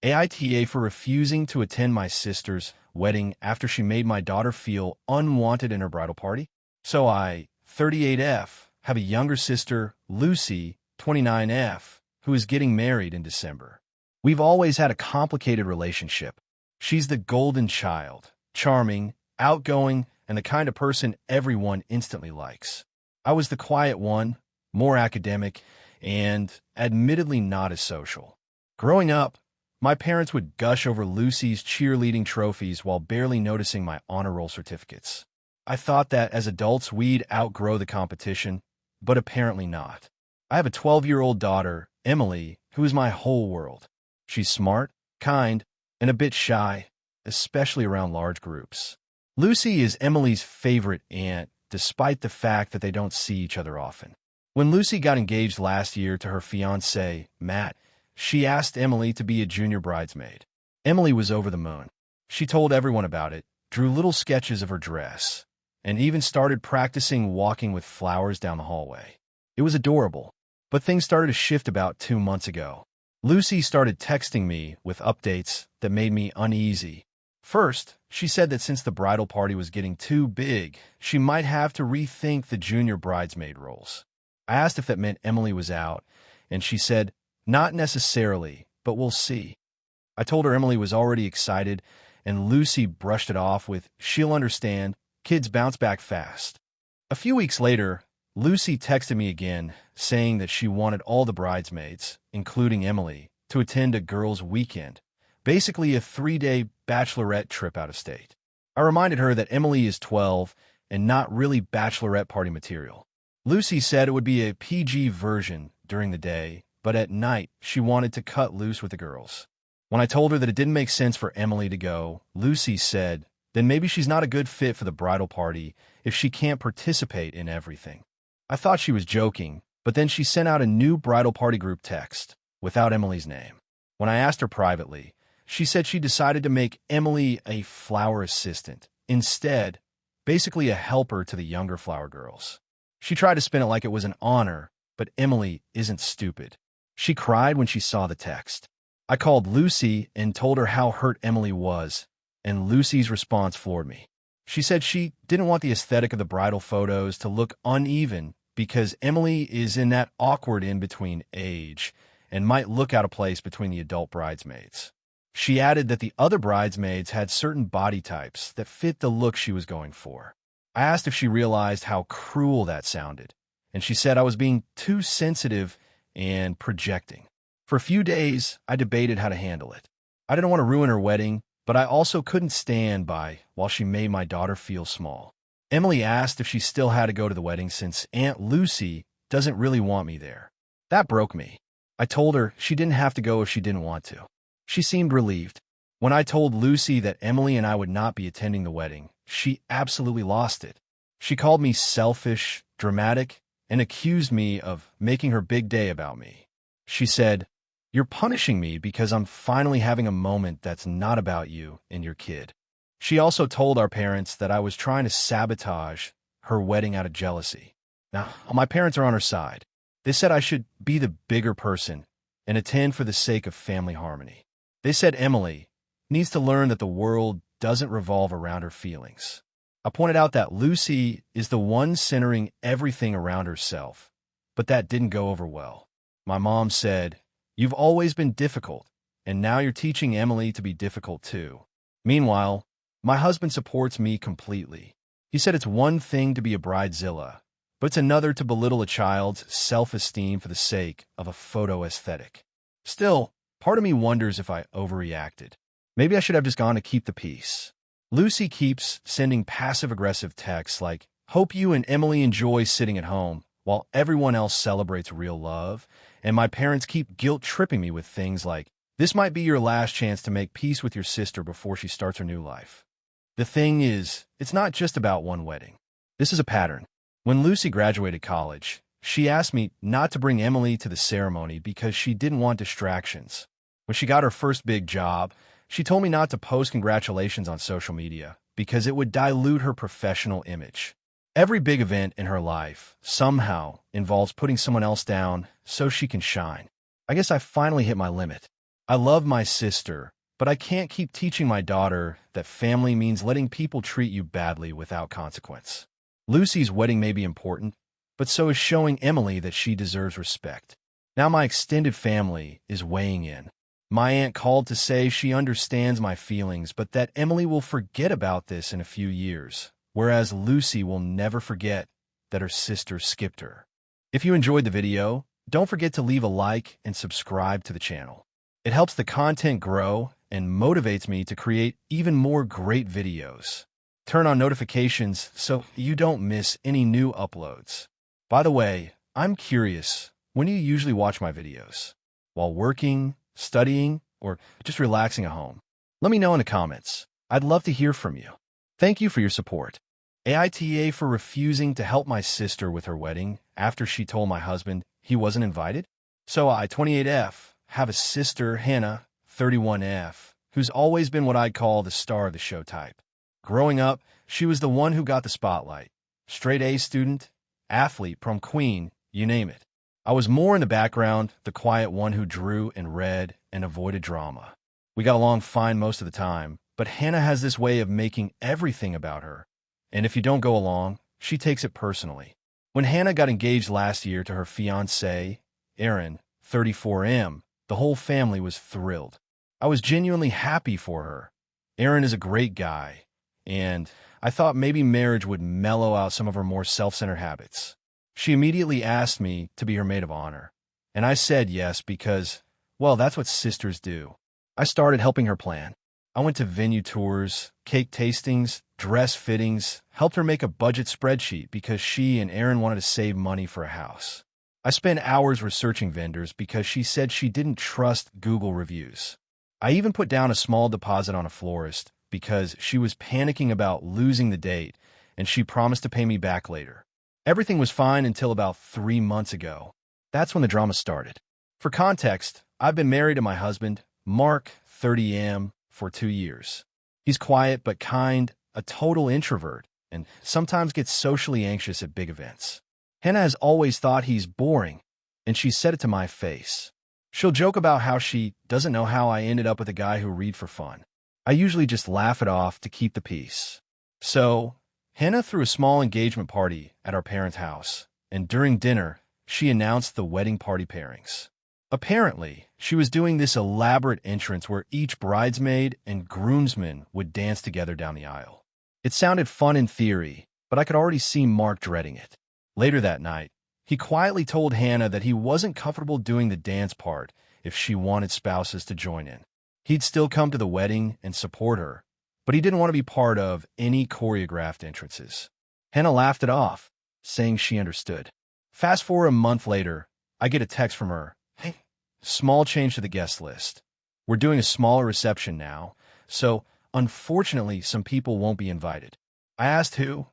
AITA for refusing to attend my sister's wedding after she made my daughter feel unwanted in her bridal party. So I, 38F, have a younger sister, Lucy, 29F, who is getting married in December. We've always had a complicated relationship. She's the golden child, charming, outgoing, and the kind of person everyone instantly likes. I was the quiet one, more academic, and admittedly not as social. Growing up, my parents would gush over Lucy's cheerleading trophies while barely noticing my honor roll certificates. I thought that as adults we'd outgrow the competition, but apparently not. I have a 12-year-old daughter, Emily, who is my whole world. She's smart, kind, and a bit shy, especially around large groups. Lucy is Emily's favorite aunt, despite the fact that they don't see each other often. When Lucy got engaged last year to her fiancé, Matt, she asked Emily to be a junior bridesmaid. Emily was over the moon. She told everyone about it, drew little sketches of her dress, and even started practicing walking with flowers down the hallway. It was adorable, but things started to shift about 2 months ago. Lucy started texting me with updates that made me uneasy. First, she said that since the bridal party was getting too big, she might have to rethink the junior bridesmaid roles. I asked if that meant Emily was out, and she said, "Not necessarily, but we'll see." I told her Emily was already excited, and Lucy brushed it off with, "She'll understand, kids bounce back fast." A few weeks later, Lucy texted me again, saying that she wanted all the bridesmaids, including Emily, to attend a girls' weekend, basically a 3-day bachelorette trip out of state. I reminded her that Emily is 12 and not really bachelorette party material. Lucy said it would be a PG version during the day, but at night she wanted to cut loose with the girls. When I told her that it didn't make sense for Emily to go, Lucy said, then maybe she's not a good fit for the bridal party if she can't participate in everything. I thought she was joking, but then she sent out a new bridal party group text, without Emily's name. When I asked her privately, she said she decided to make Emily a flower assistant, instead, basically a helper to the younger flower girls. She tried to spin it like it was an honor, but Emily isn't stupid. She cried when she saw the text. I called Lucy and told her how hurt Emily was, and Lucy's response floored me. She said she didn't want the aesthetic of the bridal photos to look uneven because Emily is in that awkward in-between age and might look out of place between the adult bridesmaids. She added that the other bridesmaids had certain body types that fit the look she was going for. I asked if she realized how cruel that sounded, and she said I was being too sensitive and projecting. For a few days, I debated how to handle it. I didn't want to ruin her wedding, but I also couldn't stand by while she made my daughter feel small. Emily asked if she still had to go to the wedding since Aunt Lucy doesn't really want me there. That broke me. I told her she didn't have to go if she didn't want to. She seemed relieved. When I told Lucy that Emily and I would not be attending the wedding, she absolutely lost it. She called me selfish, dramatic, and accused me of making her big day about me. She said, "You're punishing me because I'm finally having a moment that's not about you and your kid." She also told our parents that I was trying to sabotage her wedding out of jealousy. Now, my parents are on her side. They said I should be the bigger person and attend for the sake of family harmony. They said Emily needs to learn that the world doesn't revolve around her feelings. I pointed out that Lucy is the one centering everything around herself, but that didn't go over well. My mom said, "You've always been difficult, and now you're teaching Emily to be difficult too." Meanwhile, my husband supports me completely. He said it's one thing to be a bridezilla, but it's another to belittle a child's self-esteem for the sake of a photo aesthetic. Still, part of me wonders if I overreacted. Maybe I should have just gone to keep the peace. Lucy keeps sending passive-aggressive texts like, "Hope you and Emily enjoy sitting at home," while everyone else celebrates real love, and my parents keep guilt-tripping me with things like, "This might be your last chance to make peace with your sister before she starts her new life." The thing is, it's not just about one wedding. This is a pattern. When Lucy graduated college, she asked me not to bring Emily to the ceremony because she didn't want distractions. When she got her first big job, she told me not to post congratulations on social media because it would dilute her professional image. Every big event in her life somehow involves putting someone else down so she can shine. I guess I finally hit my limit. I love my sister, but I can't keep teaching my daughter that family means letting people treat you badly without consequence. Lucy's wedding may be important, but so is showing Emily that she deserves respect. Now my extended family is weighing in. My aunt called to say she understands my feelings, but that Emily will forget about this in a few years, whereas Lucy will never forget that her sister skipped her. If you enjoyed the video, don't forget to leave a like and subscribe to the channel. It helps the content grow and motivates me to create even more great videos. Turn on notifications so you don't miss any new uploads. By the way, I'm curious, when do you usually watch my videos? While working, studying, or just relaxing at home? Let me know in the comments. I'd love to hear from you. Thank you for your support. AITA for refusing to help my sister with her wedding after she told my husband he wasn't invited? So I, 28F, have a sister, Hannah, 31F, who's always been what I'd call the star of the show type. Growing up, she was the one who got the spotlight. Straight A student, athlete, prom queen, you name it. I was more in the background, the quiet one who drew and read and avoided drama. We got along fine most of the time, but Hannah has this way of making everything about her. And if you don't go along, she takes it personally. When Hannah got engaged last year to her fiancé, Aaron, 34M, the whole family was thrilled. I was genuinely happy for her. Aaron is a great guy, and I thought maybe marriage would mellow out some of her more self-centered habits. She immediately asked me to be her maid of honor, and I said yes because, well, that's what sisters do. I started helping her plan. I went to venue tours, cake tastings, dress fittings, helped her make a budget spreadsheet because she and Aaron wanted to save money for a house. I spent hours researching vendors because she said she didn't trust Google reviews. I even put down a small deposit on a florist because she was panicking about losing the date, and she promised to pay me back later. Everything was fine until about 3 months ago. That's when the drama started. For context, I've been married to my husband, Mark, 30M, for 2 years. He's quiet but kind, a total introvert, and sometimes gets socially anxious at big events. Hannah has always thought he's boring, and she said it to my face. She'll joke about how she doesn't know how I ended up with a guy who read for fun. I usually just laugh it off to keep the peace. So, Hannah threw a small engagement party at our parents' house, and during dinner, she announced the wedding party pairings. Apparently, she was doing this elaborate entrance where each bridesmaid and groomsman would dance together down the aisle. It sounded fun in theory, but I could already see Mark dreading it. Later that night, he quietly told Hannah that he wasn't comfortable doing the dance part if she wanted spouses to join in. He'd still come to the wedding and support her, but he didn't want to be part of any choreographed entrances. Hannah laughed it off, saying she understood. Fast forward a month later, I get a text from her. Hey, small change to the guest list. We're doing a smaller reception now, so unfortunately some people won't be invited. I asked who,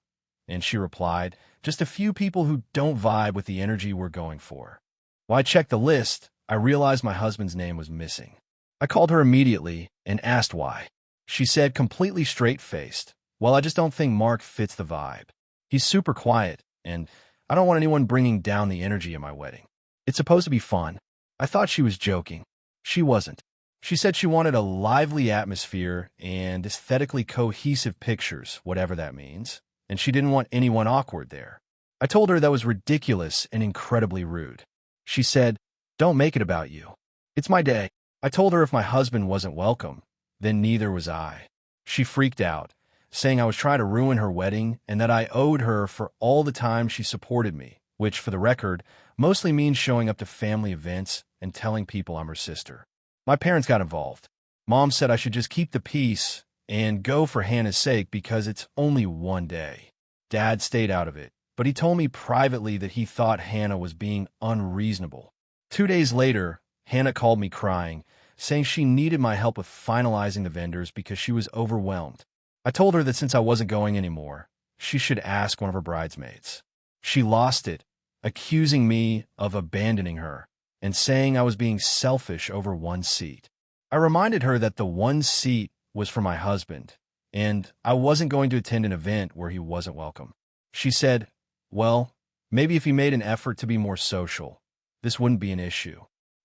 and she replied, just a few people who don't vibe with the energy we're going for. While I checked the list, I realized my husband's name was missing. I called her immediately and asked why. She said completely straight-faced, well, I just don't think Mark fits the vibe. He's super quiet, and I don't want anyone bringing down the energy at my wedding. It's supposed to be fun. I thought she was joking. She wasn't. She said she wanted a lively atmosphere and aesthetically cohesive pictures, whatever that means, and she didn't want anyone awkward there. I told her that was ridiculous and incredibly rude. She said, don't make it about you. It's my day. I told her if my husband wasn't welcome, then neither was I. She freaked out, saying I was trying to ruin her wedding and that I owed her for all the time she supported me, which, for the record, mostly means showing up to family events and telling people I'm her sister. My parents got involved. Mom said I should just keep the peace and go for Hannah's sake because it's only one day. Dad stayed out of it, but he told me privately that he thought Hannah was being unreasonable. 2 days later, Hannah called me crying, saying she needed my help with finalizing the vendors because she was overwhelmed. I told her that since I wasn't going anymore, she should ask one of her bridesmaids. She lost it, accusing me of abandoning her and saying I was being selfish over one seat. I reminded her that the one seat was for my husband, and I wasn't going to attend an event where he wasn't welcome. She said, well, maybe if he made an effort to be more social, this wouldn't be an issue.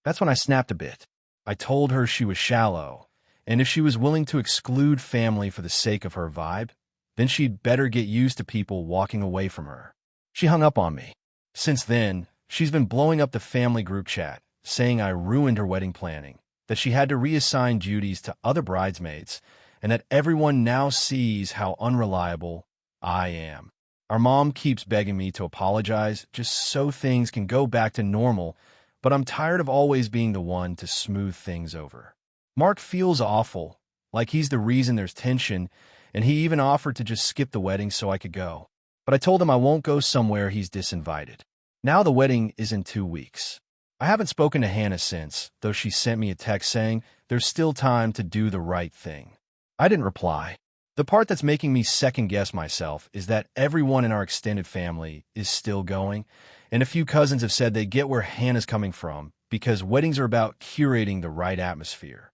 That's when I snapped a bit. I told her she was shallow, and if she was willing to exclude family for the sake of her vibe, then she'd better get used to people walking away from her. She hung up on me. Since then, she's been blowing up the family group chat, saying I ruined her wedding planning, that she had to reassign duties to other bridesmaids, and that everyone now sees how unreliable I am. Our mom keeps begging me to apologize just so things can go back to normal, but I'm tired of always being the one to smooth things over. Mark feels awful, like he's the reason there's tension, and he even offered to just skip the wedding so I could go. But I told him I won't go somewhere he's disinvited. Now the wedding is in 2 weeks. I haven't spoken to Hannah since, though she sent me a text saying there's still time to do the right thing. I didn't reply. The part that's making me second-guess myself is that everyone in our extended family is still going, and a few cousins have said they get where Hannah's coming from because weddings are about curating the right atmosphere.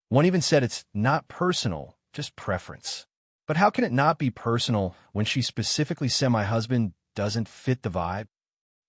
One even said it's not personal, just preference. But how can it not be personal when she specifically said my husband doesn't fit the vibe?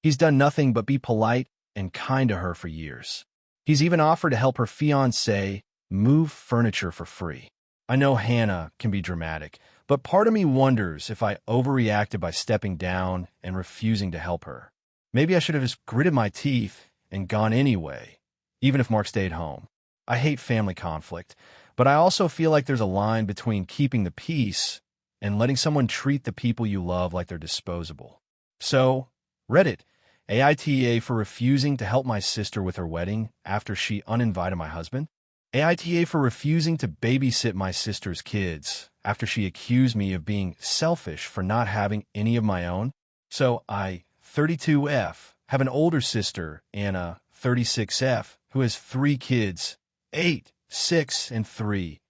He's done nothing but be polite and kind to her for years. He's even offered to help her fiancé move furniture for free. I know Hannah can be dramatic, but part of me wonders if I overreacted by stepping down and refusing to help her. Maybe I should have just gritted my teeth and gone anyway, even if Mark stayed home. I hate family conflict, but I also feel like there's a line between keeping the peace and letting someone treat the people you love like they're disposable. So, Reddit, AITA for refusing to help my sister with her wedding after she uninvited my husband. AITA for refusing to babysit my sister's kids after she accused me of being selfish for not having any of my own. So I, 32F, have an older sister, Anna, 36F, who has 3 kids, 8, 6, and 3.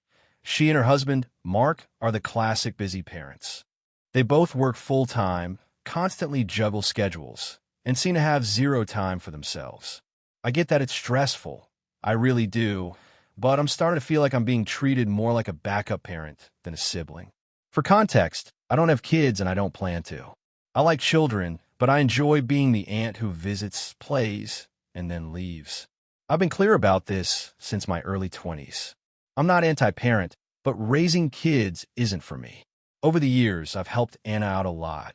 She and her husband, Mark, are the classic busy parents. They both work full-time, constantly juggle schedules, and seem to have 0 time for themselves. I get that it's stressful. I really do. But I'm starting to feel like I'm being treated more like a backup parent than a sibling. For context, I don't have kids and I don't plan to. I like children, but I enjoy being the aunt who visits, plays, and then leaves. I've been clear about this since my early 20s. I'm not anti-parent, but raising kids isn't for me. Over the years, I've helped Anna out a lot.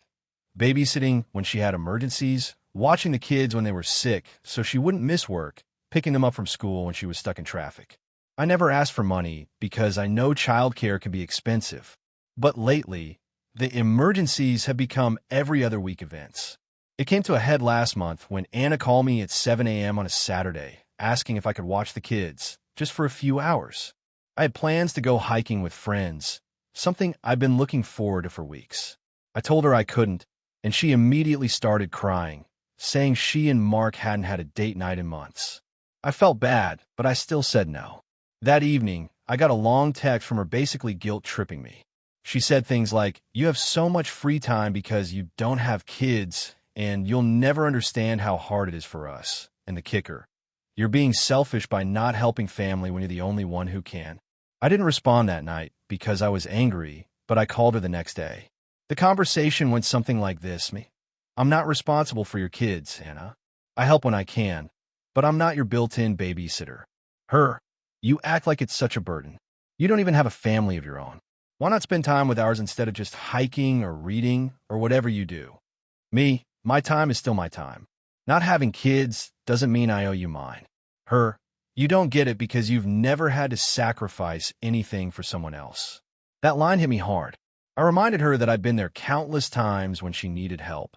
Babysitting when she had emergencies, watching the kids when they were sick so she wouldn't miss work, picking them up from school when she was stuck in traffic. I never asked for money because I know childcare can be expensive. But lately, the emergencies have become every other week events. It came to a head last month when Anna called me at 7 a.m. on a Saturday, asking if I could watch the kids, just for a few hours. I had plans to go hiking with friends, something I've been looking forward to for weeks. I told her I couldn't, and she immediately started crying, saying she and Mark hadn't had a date night in months. I felt bad, but I still said no. That evening, I got a long text from her basically guilt-tripping me. She said things like, "You have so much free time because you don't have kids, and you'll never understand how hard it is for us. And the kicker, you're being selfish by not helping family when you're the only one who can." I didn't respond that night because I was angry, but I called her the next day. The conversation went something like this: "I'm not responsible for your kids, Anna. I help when I can, but I'm not your built-in babysitter." Her, "You act like it's such a burden. You don't even have a family of your own. Why not spend time with ours instead of just hiking or reading or whatever you do?" Me, my time is still my time. Not having kids doesn't mean I owe you mine. Her, "You don't get it because you've never had to sacrifice anything for someone else." That line hit me hard. I reminded her that I'd been there countless times when she needed help,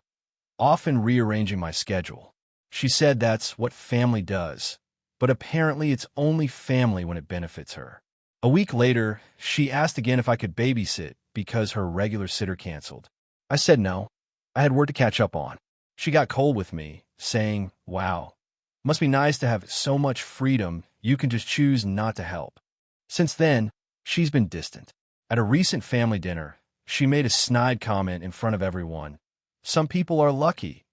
often rearranging my schedule. She said that's what family does, but apparently it's only family when it benefits her. A week later, she asked again if I could babysit because her regular sitter canceled. I said no. I had work to catch up on. She got cold with me, saying, "Wow, must be nice to have so much freedom you can just choose not to help." Since then, she's been distant. At a recent family dinner, she made a snide comment in front of everyone. "Some people are lucky.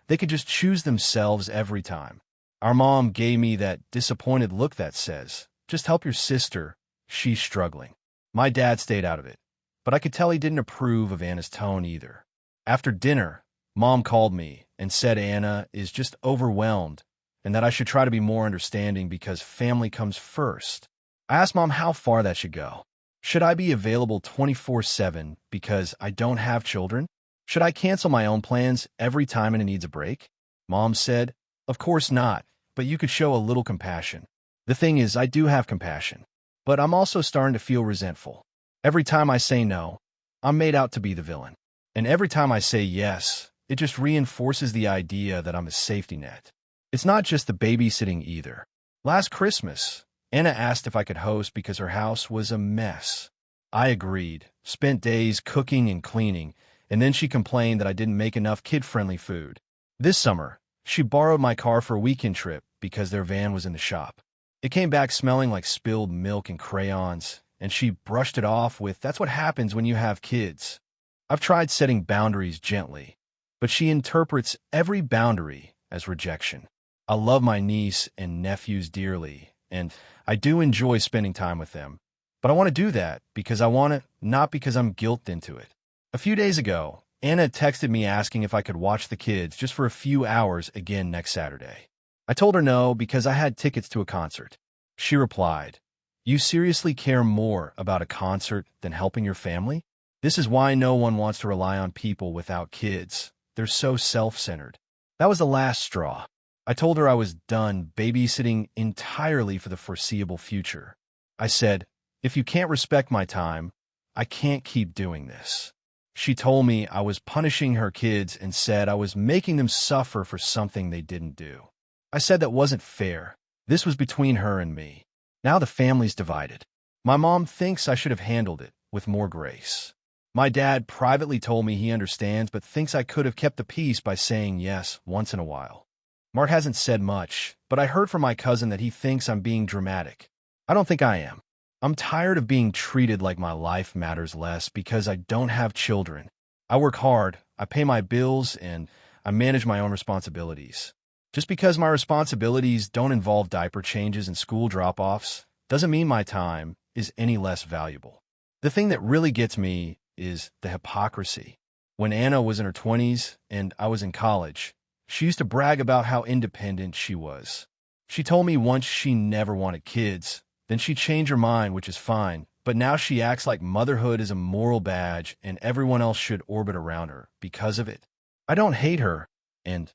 They could just choose themselves every time." Our mom gave me that disappointed look that says, "Just help your sister. She's struggling." My dad stayed out of it, but I could tell he didn't approve of Anna's tone either. After dinner, Mom called me and said Anna is just overwhelmed and that I should try to be more understanding because family comes first. I asked Mom how far that should go. Should I be available 24/7 because I don't have children? Should I cancel my own plans every time it needs a break? Mom said, "Of course not, but you could show a little compassion." The thing is, I do have compassion, but I'm also starting to feel resentful. Every time I say no, I'm made out to be the villain. And every time I say yes, it just reinforces the idea that I'm a safety net. It's not just the babysitting either. Last Christmas, Anna asked if I could host because her house was a mess. I agreed, spent days cooking and cleaning, and then she complained that I didn't make enough kid-friendly food. This summer, she borrowed my car for a weekend trip because their van was in the shop. It came back smelling like spilled milk and crayons, and she brushed it off with, "That's what happens when you have kids." I've tried setting boundaries gently, but she interprets every boundary as rejection. I love my niece and nephews dearly, and I do enjoy spending time with them. But I want to do that because I want it, not because I'm guilted into it. A few days ago, Anna texted me asking if I could watch the kids just for a few hours again next Saturday. I told her no because I had tickets to a concert. She replied, "You seriously care more about a concert than helping your family? This is why no one wants to rely on people without kids. They're so self-centered." That was the last straw. I told her I was done babysitting entirely for the foreseeable future. I said, "If you can't respect my time, I can't keep doing this." She told me I was punishing her kids and said I was making them suffer for something they didn't do. I said that wasn't fair. This was between her and me. Now the family's divided. My mom thinks I should have handled it with more grace. My dad privately told me he understands but thinks I could have kept the peace by saying yes once in a while. Mart hasn't said much, but I heard from my cousin that he thinks I'm being dramatic. I don't think I am. I'm tired of being treated like my life matters less because I don't have children. I work hard, I pay my bills, and I manage my own responsibilities. Just because my responsibilities don't involve diaper changes and school drop-offs doesn't mean my time is any less valuable. The thing that really gets me is the hypocrisy. When Anna was in her 20s and I was in college, she used to brag about how independent she was. She told me once she never wanted kids, then she changed her mind, which is fine, but now she acts like motherhood is a moral badge and everyone else should orbit around her because of it. I don't hate her, and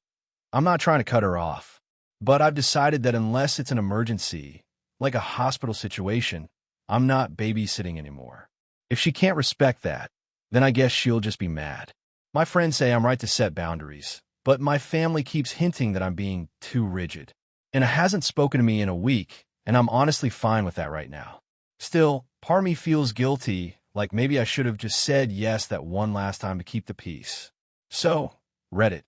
I'm not trying to cut her off, but I've decided that unless it's an emergency, like a hospital situation, I'm not babysitting anymore. If she can't respect that, then I guess she'll just be mad. My friends say I'm right to set boundaries, but my family keeps hinting that I'm being too rigid. Anna hasn't spoken to me in a week, and I'm honestly fine with that right now. Still, part of me feels guilty, like maybe I should have just said yes that one last time to keep the peace. So, Reddit.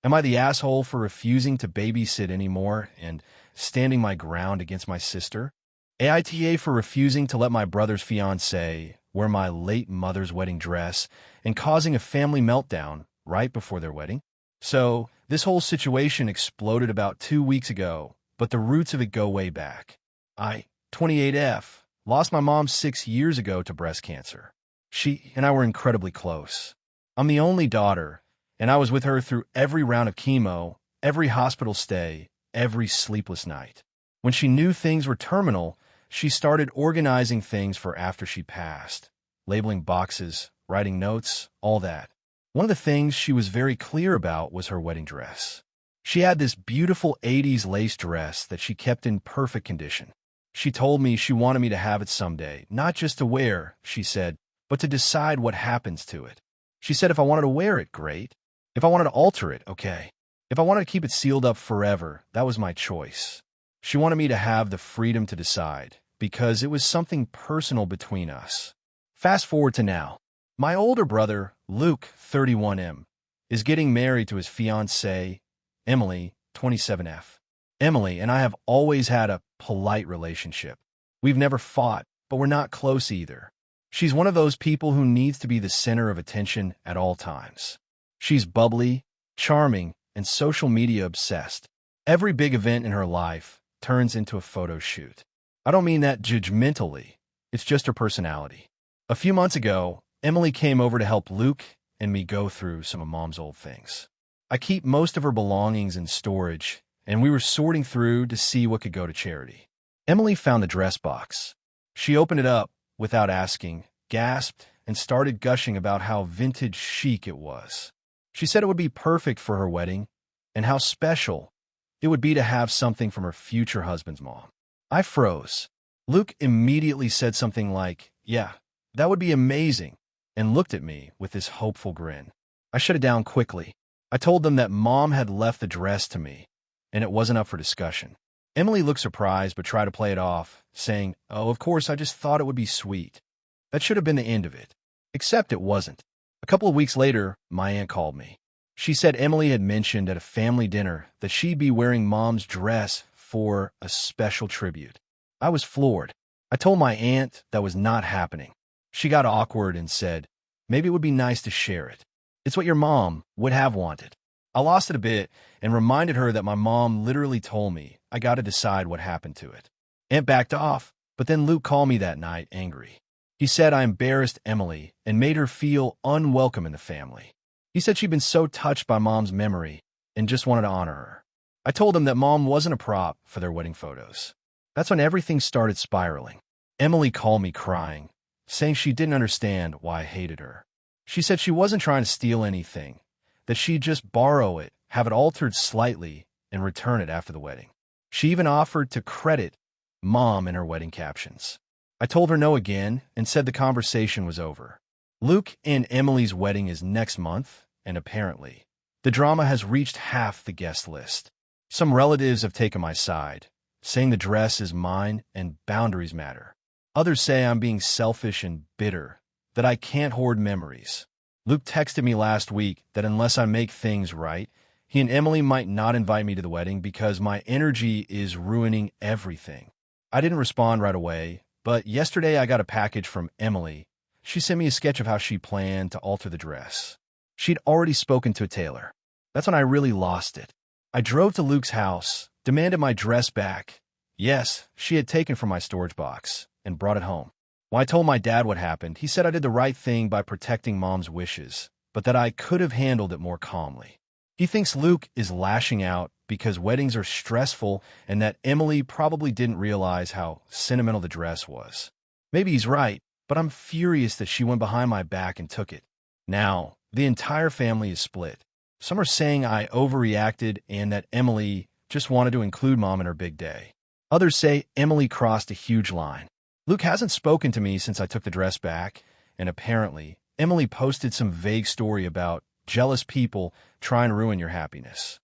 Am I the asshole for refusing to babysit anymore and standing my ground against my sister? AITA for refusing to let my brother's fiancée wear my late mother's wedding dress and causing a family meltdown right before their wedding? So, this whole situation exploded about 2 weeks ago, but the roots of it go way back. I, 28F, lost my mom 6 years ago to breast cancer. She and I were incredibly close. I'm the only daughter, and I was with her through every round of chemo, every hospital stay, every sleepless night. When she knew things were terminal, she started organizing things for after she passed, labeling boxes, writing notes, all that. One of the things she was very clear about was her wedding dress. She had this beautiful 80s lace dress that she kept in perfect condition. She told me she wanted me to have it someday, not just to wear, she said, but to decide what happens to it. She said if I wanted to wear it, great. If I wanted to alter it, okay. If I wanted to keep it sealed up forever, that was my choice. She wanted me to have the freedom to decide, because it was something personal between us. Fast forward to now. My older brother, Luke, 31M, is getting married to his fiancée, Emily, 27F. Emily and I have always had a polite relationship. We've never fought, but we're not close either. She's one of those people who needs to be the center of attention at all times. She's bubbly, charming, and social media obsessed. Every big event in her life turns into a photo shoot. I don't mean that judgmentally. It's just her personality. A few months ago, Emily came over to help Luke and me go through some of Mom's old things. I keep most of her belongings in storage, and we were sorting through to see what could go to charity. Emily found the dress box. She opened it up without asking, gasped, and started gushing about how vintage chic it was. She said it would be perfect for her wedding, and how special it would be to have something from her future husband's mom. I froze. Luke immediately said something like, "Yeah, that would be amazing," and looked at me with this hopeful grin. I shut it down quickly. I told them that Mom had left the dress to me, and it wasn't up for discussion. Emily looked surprised but tried to play it off, saying, "Oh, of course, I just thought it would be sweet." That should have been the end of it. Except it wasn't. A couple of weeks later, my aunt called me. She said Emily had mentioned at a family dinner that she'd be wearing Mom's dress for a special tribute. I was floored. I told my aunt that was not happening. She got awkward and said, "Maybe it would be nice to share it. It's what your mom would have wanted." I lost it a bit and reminded her that my mom literally told me I got to decide what happened to it. Aunt backed off, but then Luke called me that night angry. He said I embarrassed Emily and made her feel unwelcome in the family. He said she'd been so touched by Mom's memory and just wanted to honor her. I told him that Mom wasn't a prop for their wedding photos. That's when everything started spiraling. Emily called me crying, saying she didn't understand why I hated her. She said she wasn't trying to steal anything, that she'd just borrow it, have it altered slightly, and return it after the wedding. She even offered to credit Mom in her wedding captions. I told her no again and said the conversation was over. Luke and Emily's wedding is next month, and apparently, the drama has reached half the guest list. Some relatives have taken my side, saying the dress is mine and boundaries matter. Others say I'm being selfish and bitter, that I can't hoard memories. Luke texted me last week that unless I make things right, he and Emily might not invite me to the wedding because my energy is ruining everything. I didn't respond right away, but yesterday I got a package from Emily. She sent me a sketch of how she planned to alter the dress. She'd already spoken to a tailor. That's when I really lost it. I drove to Luke's house, demanded my dress back. Yes, she had taken from my storage box and brought it home. When I told my dad what happened, he said I did the right thing by protecting Mom's wishes, but that I could have handled it more calmly. He thinks Luke is lashing out because weddings are stressful and that Emily probably didn't realize how sentimental the dress was. Maybe he's right, but I'm furious that she went behind my back and took it. Now, the entire family is split. Some are saying I overreacted and that Emily just wanted to include Mom in her big day. Others say Emily crossed a huge line. Luke hasn't spoken to me since I took the dress back, and apparently, Emily posted some vague story about jealous people trying to ruin your happiness.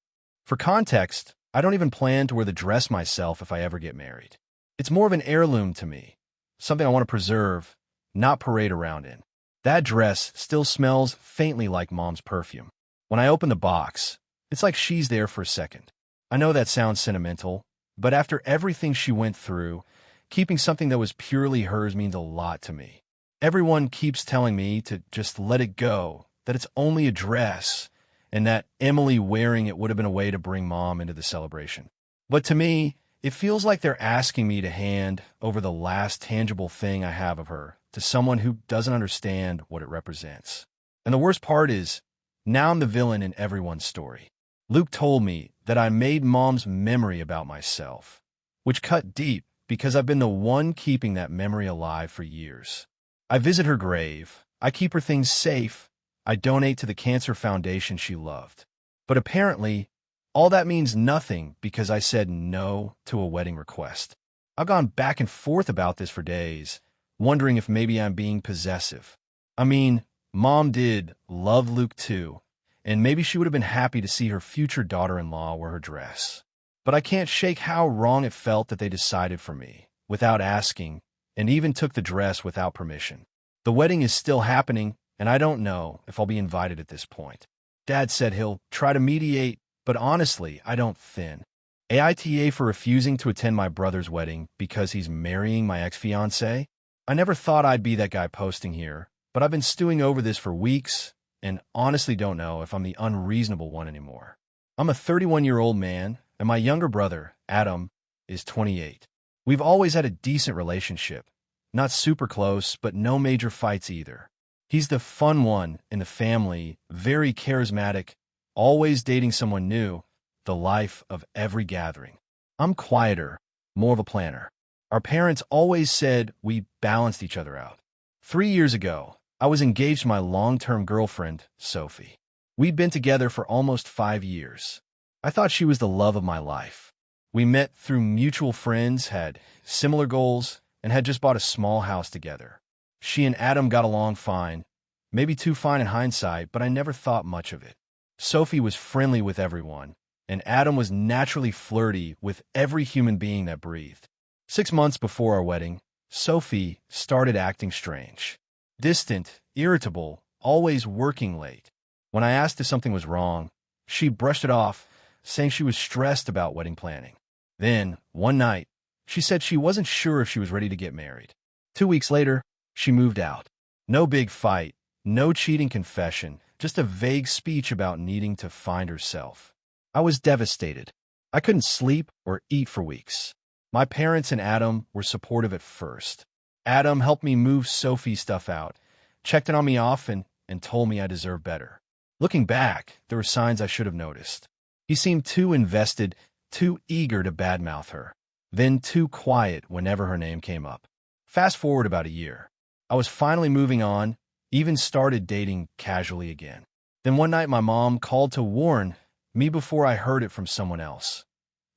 For context, I don't even plan to wear the dress myself if I ever get married. It's more of an heirloom to me, something I want to preserve, not parade around in. That dress still smells faintly like Mom's perfume. When I open the box, it's like she's there for a second. I know that sounds sentimental, but after everything she went through, keeping something that was purely hers means a lot to me. Everyone keeps telling me to just let it go, that it's only a dress, and that Emily wearing it would have been a way to bring Mom into the celebration. But to me, it feels like they're asking me to hand over the last tangible thing I have of her to someone who doesn't understand what it represents. And the worst part is, now I'm the villain in everyone's story. Luke told me that I made Mom's memory about myself, which cut deep because I've been the one keeping that memory alive for years. I visit her grave, I keep her things safe, I donate to the cancer foundation she loved. But apparently, all that means nothing because I said no to a wedding request. I've gone back and forth about this for days, wondering if maybe I'm being possessive. I mean, Mom did love Luke too, and maybe she would have been happy to see her future daughter-in-law wear her dress. But I can't shake how wrong it felt that they decided for me, without asking, and even took the dress without permission. The wedding is still happening, and I don't know if I'll be invited at this point. Dad said he'll try to mediate, but honestly, I don't think. AITA for refusing to attend my brother's wedding because he's marrying my ex-fiancée? I never thought I'd be that guy posting here, but I've been stewing over this for weeks, and honestly don't know if I'm the unreasonable one anymore. I'm a 31-year-old man, and my younger brother, Adam, is 28. We've always had a decent relationship. Not super close, but no major fights either. He's the fun one in the family, very charismatic, always dating someone new, the life of every gathering. I'm quieter, more of a planner. Our parents always said we balanced each other out. 3 years ago, I was engaged to my long-term girlfriend, Sophie. We'd been together for almost 5 years. I thought she was the love of my life. We met through mutual friends, had similar goals, and had just bought a small house together. She and Adam got along fine, maybe too fine in hindsight, but I never thought much of it. Sophie was friendly with everyone, and Adam was naturally flirty with every human being that breathed. 6 months before our wedding, Sophie started acting strange. Distant, irritable, always working late. When I asked if something was wrong, she brushed it off, saying she was stressed about wedding planning. Then, one night, she said she wasn't sure if she was ready to get married. 2 weeks later, she moved out. No big fight, no cheating confession, just a vague speech about needing to find herself. I was devastated. I couldn't sleep or eat for weeks. My parents and Adam were supportive at first. Adam helped me move Sophie's stuff out, checked in on me often, and told me I deserved better. Looking back, there were signs I should have noticed. He seemed too invested, too eager to badmouth her, then too quiet whenever her name came up. Fast forward about a year. I was finally moving on, even started dating casually again. Then one night my mom called to warn me before I heard it from someone else.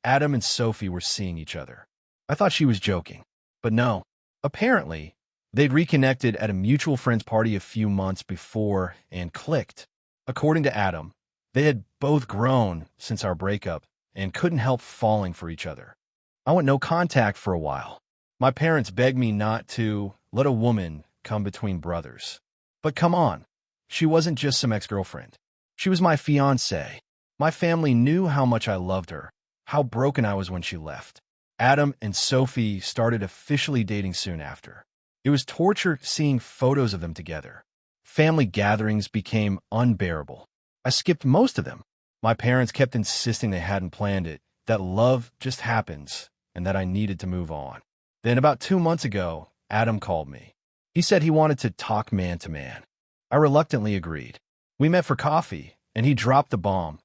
Adam and Sophie were seeing each other. I thought she was joking, but no. Apparently, they'd reconnected at a mutual friend's party a few months before and clicked. According to Adam, they had both grown since our breakup and couldn't help falling for each other. I went no contact for a while. My parents begged me not to let a woman come between brothers. But come on, she wasn't just some ex-girlfriend. She was my fiancée. My family knew how much I loved her, how broken I was when she left. Adam and Sophie started officially dating soon after. It was torture seeing photos of them together. Family gatherings became unbearable. I skipped most of them. My parents kept insisting they hadn't planned it, that love just happens, and that I needed to move on. Then about 2 months ago, Adam called me. He said he wanted to talk man to man. I reluctantly agreed. We met for coffee, and he dropped the bomb.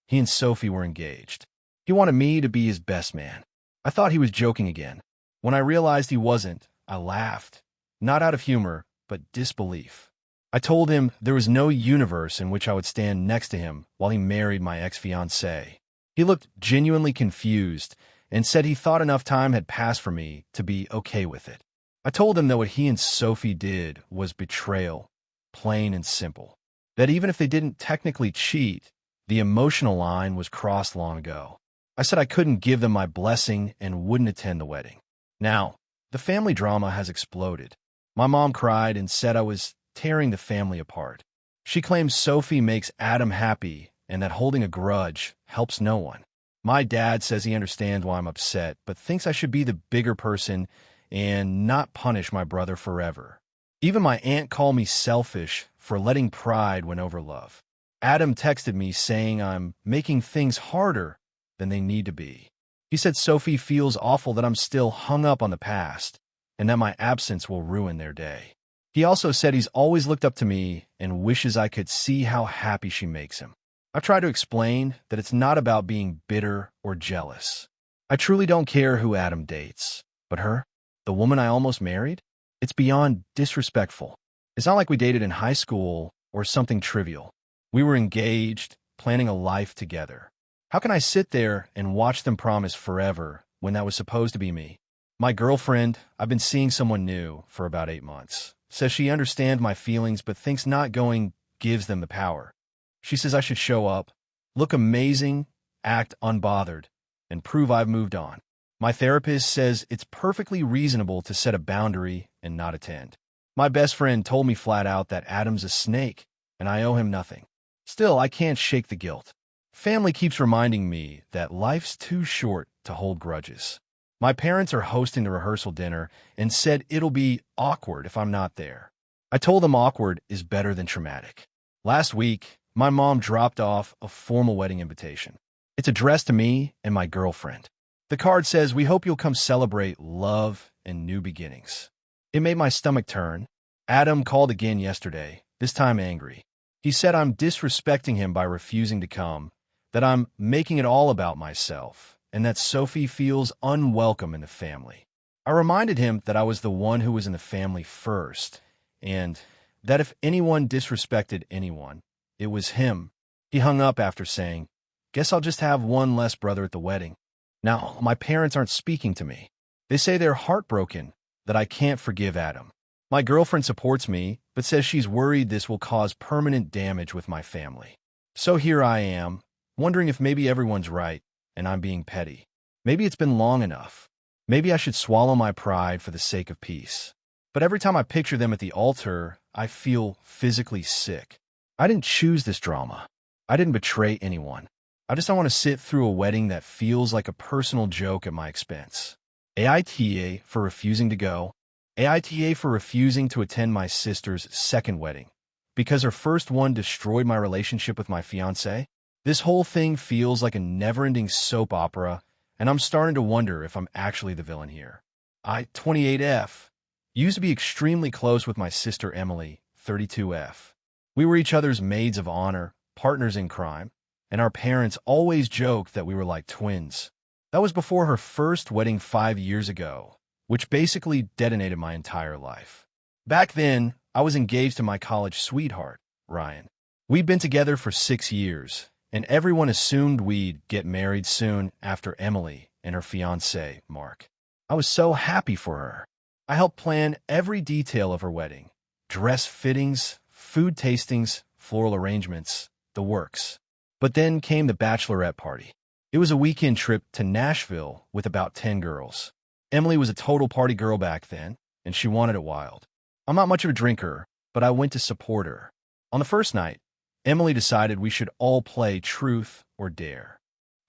He and Sophie were engaged. He wanted me to be his best man. I thought he was joking again. When I realized he wasn't, I laughed. Not out of humor, but disbelief. I told him there was no universe in which I would stand next to him while he married my ex-fiancée. He looked genuinely confused and said he thought enough time had passed for me to be okay with it. I told him that what he and Sophie did was betrayal, plain and simple. That even if they didn't technically cheat, the emotional line was crossed long ago. I said I couldn't give them my blessing and wouldn't attend the wedding. Now, the family drama has exploded. My mom cried and said I was tearing the family apart. She claims Sophie makes Adam happy and that holding a grudge helps no one. My dad says he understands why I'm upset, but thinks I should be the bigger person and not punish my brother forever. Even my aunt called me selfish for letting pride win over love. Adam texted me saying I'm making things harder than they need to be. He said Sophie feels awful that I'm still hung up on the past and that my absence will ruin their day. He also said he's always looked up to me and wishes I could see how happy she makes him. I've tried to explain that it's not about being bitter or jealous. I truly don't care who Adam dates, but her, the woman I almost married, it's beyond disrespectful. It's not like we dated in high school or something trivial. We were engaged, planning a life together. How can I sit there and watch them promise forever when that was supposed to be me? My girlfriend, I've been seeing someone new for about 8 months, says she understands my feelings but thinks not going gives them the power. She says I should show up, look amazing, act unbothered, and prove I've moved on. My therapist says it's perfectly reasonable to set a boundary and not attend. My best friend told me flat out that Adam's a snake and I owe him nothing. Still, I can't shake the guilt. Family keeps reminding me that life's too short to hold grudges. My parents are hosting the rehearsal dinner and said it'll be awkward if I'm not there. I told them awkward is better than traumatic. Last week, my mom dropped off a formal wedding invitation. It's addressed to me and my girlfriend. The card says, "We hope you'll come celebrate love and new beginnings." It made my stomach turn. Adam called again yesterday, this time angry. He said I'm disrespecting him by refusing to come, that I'm making it all about myself, and that Sophie feels unwelcome in the family. I reminded him that I was the one who was in the family first, and that if anyone disrespected anyone, it was him. He hung up after saying, "Guess I'll just have one less brother at the wedding." Now, my parents aren't speaking to me. They say they're heartbroken that I can't forgive Adam. My girlfriend supports me, but says she's worried this will cause permanent damage with my family. So here I am, wondering if maybe everyone's right and I'm being petty. Maybe it's been long enough. Maybe I should swallow my pride for the sake of peace. But every time I picture them at the altar, I feel physically sick. I didn't choose this drama. I didn't betray anyone. I just don't want to sit through a wedding that feels like a personal joke at my expense. AITA for refusing to go. AITA for refusing to attend my sister's second wedding because her first one destroyed my relationship with my fiancé. This whole thing feels like a never-ending soap opera, and I'm starting to wonder if I'm actually the villain here. I, 28F, used to be extremely close with my sister Emily, 32F. We were each other's maids of honor, partners in crime, and our parents always joked that we were like twins. That was before her first wedding 5 years ago, which basically detonated my entire life. Back then, I was engaged to my college sweetheart, Ryan. We'd been together for 6 years, and everyone assumed we'd get married soon after Emily and her fiancé, Mark. I was so happy for her. I helped plan every detail of her wedding: dress fittings, food tastings, floral arrangements, the works. But then came the bachelorette party. It was a weekend trip to Nashville with about 10 girls. Emily was a total party girl back then, and she wanted it wild. I'm not much of a drinker, but I went to support her. On the first night, Emily decided we should all play truth or dare.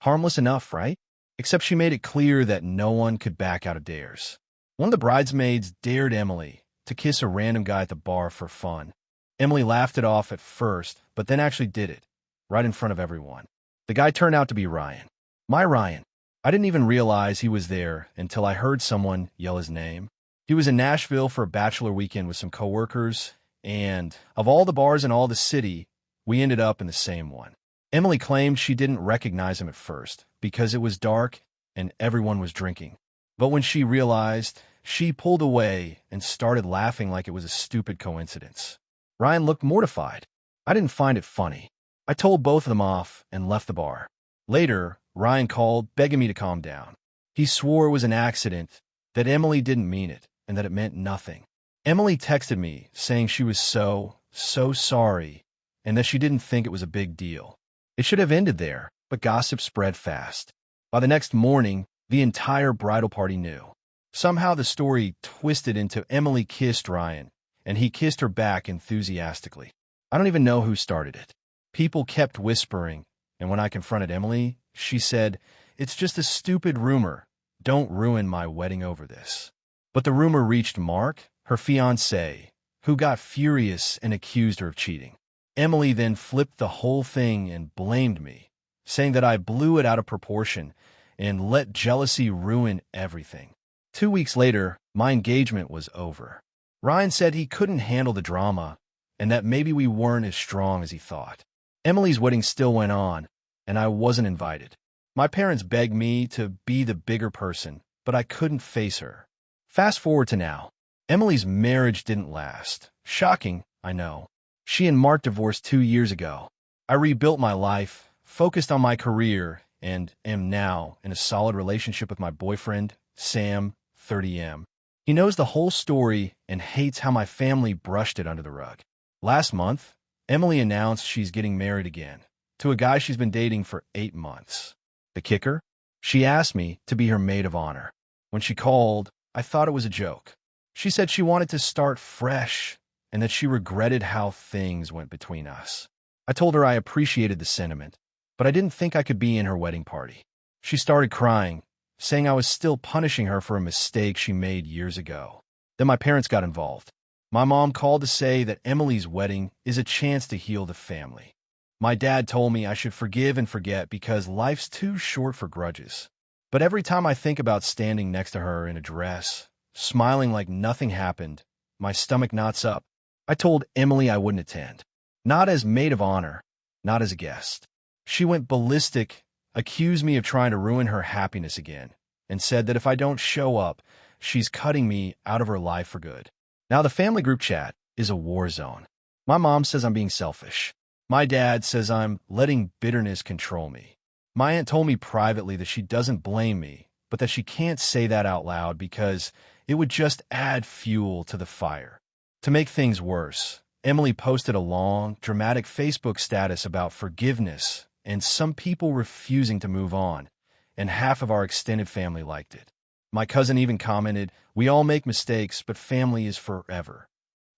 Harmless enough, right? Except she made it clear that no one could back out of dares. One of the bridesmaids dared Emily to kiss a random guy at the bar for fun. Emily laughed it off at first, but then actually did it, right in front of everyone. The guy turned out to be Ryan. My Ryan. I didn't even realize he was there until I heard someone yell his name. He was in Nashville for a bachelor weekend with some coworkers, and of all the bars in all the city, we ended up in the same one. Emily claimed she didn't recognize him at first because it was dark and everyone was drinking. But when she realized, she pulled away and started laughing like it was a stupid coincidence. Ryan looked mortified. I didn't find it funny. I told both of them off and left the bar. Later, Ryan called, begging me to calm down. He swore it was an accident, that Emily didn't mean it, and that it meant nothing. Emily texted me saying she was so sorry, and that she didn't think it was a big deal. It should have ended there, but gossip spread fast. By the next morning, the entire bridal party knew. Somehow the story twisted into Emily kissed Ryan, and he kissed her back enthusiastically. I don't even know who started it. People kept whispering, and when I confronted Emily, she said, "It's just a stupid rumor. Don't ruin my wedding over this." But the rumor reached Mark, her fiancé, who got furious and accused her of cheating. Emily then flipped the whole thing and blamed me, saying that I blew it out of proportion and let jealousy ruin everything. 2 weeks later, my engagement was over. Ryan said he couldn't handle the drama and that maybe we weren't as strong as he thought. Emily's wedding still went on, and I wasn't invited. My parents begged me to be the bigger person, but I couldn't face her. Fast forward to now. Emily's marriage didn't last. Shocking, I know. She and Mark divorced 2 years ago. I rebuilt my life, focused on my career, and am now in a solid relationship with my boyfriend, Sam, 30M. He knows the whole story and hates how my family brushed it under the rug. Last month, Emily announced she's getting married again, to a guy she's been dating for 8 months. The kicker? She asked me to be her maid of honor. When she called, I thought it was a joke. She said she wanted to start fresh and that she regretted how things went between us. I told her I appreciated the sentiment, but I didn't think I could be in her wedding party. She started crying, saying I was still punishing her for a mistake she made years ago. Then my parents got involved. My mom called to say that Emily's wedding is a chance to heal the family. My dad told me I should forgive and forget because life's too short for grudges. But every time I think about standing next to her in a dress, smiling like nothing happened, my stomach knots up. I told Emily I wouldn't attend. Not as maid of honor, not as a guest. She went ballistic, accused me of trying to ruin her happiness again, and said that if I don't show up, she's cutting me out of her life for good. Now the family group chat is a war zone. My mom says I'm being selfish. My dad says I'm letting bitterness control me. My aunt told me privately that she doesn't blame me, but that she can't say that out loud because it would just add fuel to the fire. To make things worse, Emily posted a long, dramatic Facebook status about forgiveness and some people refusing to move on, and half of our extended family liked it. My cousin even commented, "We all make mistakes, but family is forever."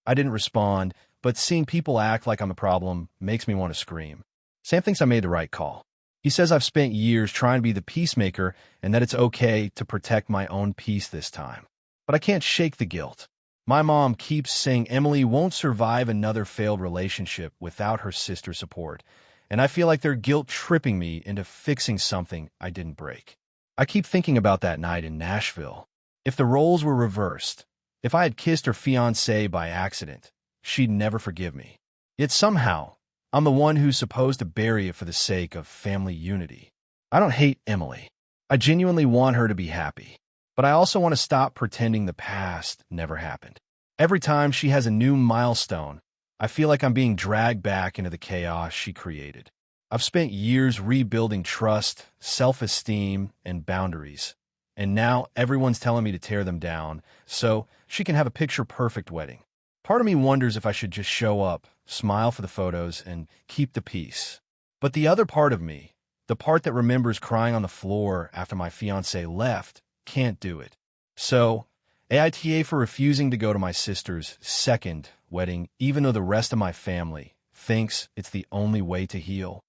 I didn't respond, but seeing people act like I'm a problem makes me want to scream. Sam thinks I made the right call. He says I've spent years trying to be the peacemaker and that it's okay to protect my own peace this time. But I can't shake the guilt. My mom keeps saying Emily won't survive another failed relationship without her sister's support, and I feel like they're guilt-tripping me into fixing something I didn't break. I keep thinking about that night in Nashville. If the roles were reversed, if I had kissed her fiancé by accident, she'd never forgive me. Yet somehow, I'm the one who's supposed to bury it for the sake of family unity. I don't hate Emily. I genuinely want her to be happy. But I also want to stop pretending the past never happened. Every time she has a new milestone, I feel like I'm being dragged back into the chaos she created. I've spent years rebuilding trust, self-esteem, and boundaries, and now everyone's telling me to tear them down so she can have a picture-perfect wedding. Part of me wonders if I should just show up, smile for the photos, and keep the peace. But the other part of me, the part that remembers crying on the floor after my fiancé left, can't do it. So, AITA for refusing to go to my sister's second wedding, even though the rest of my family thinks it's the only way to heal.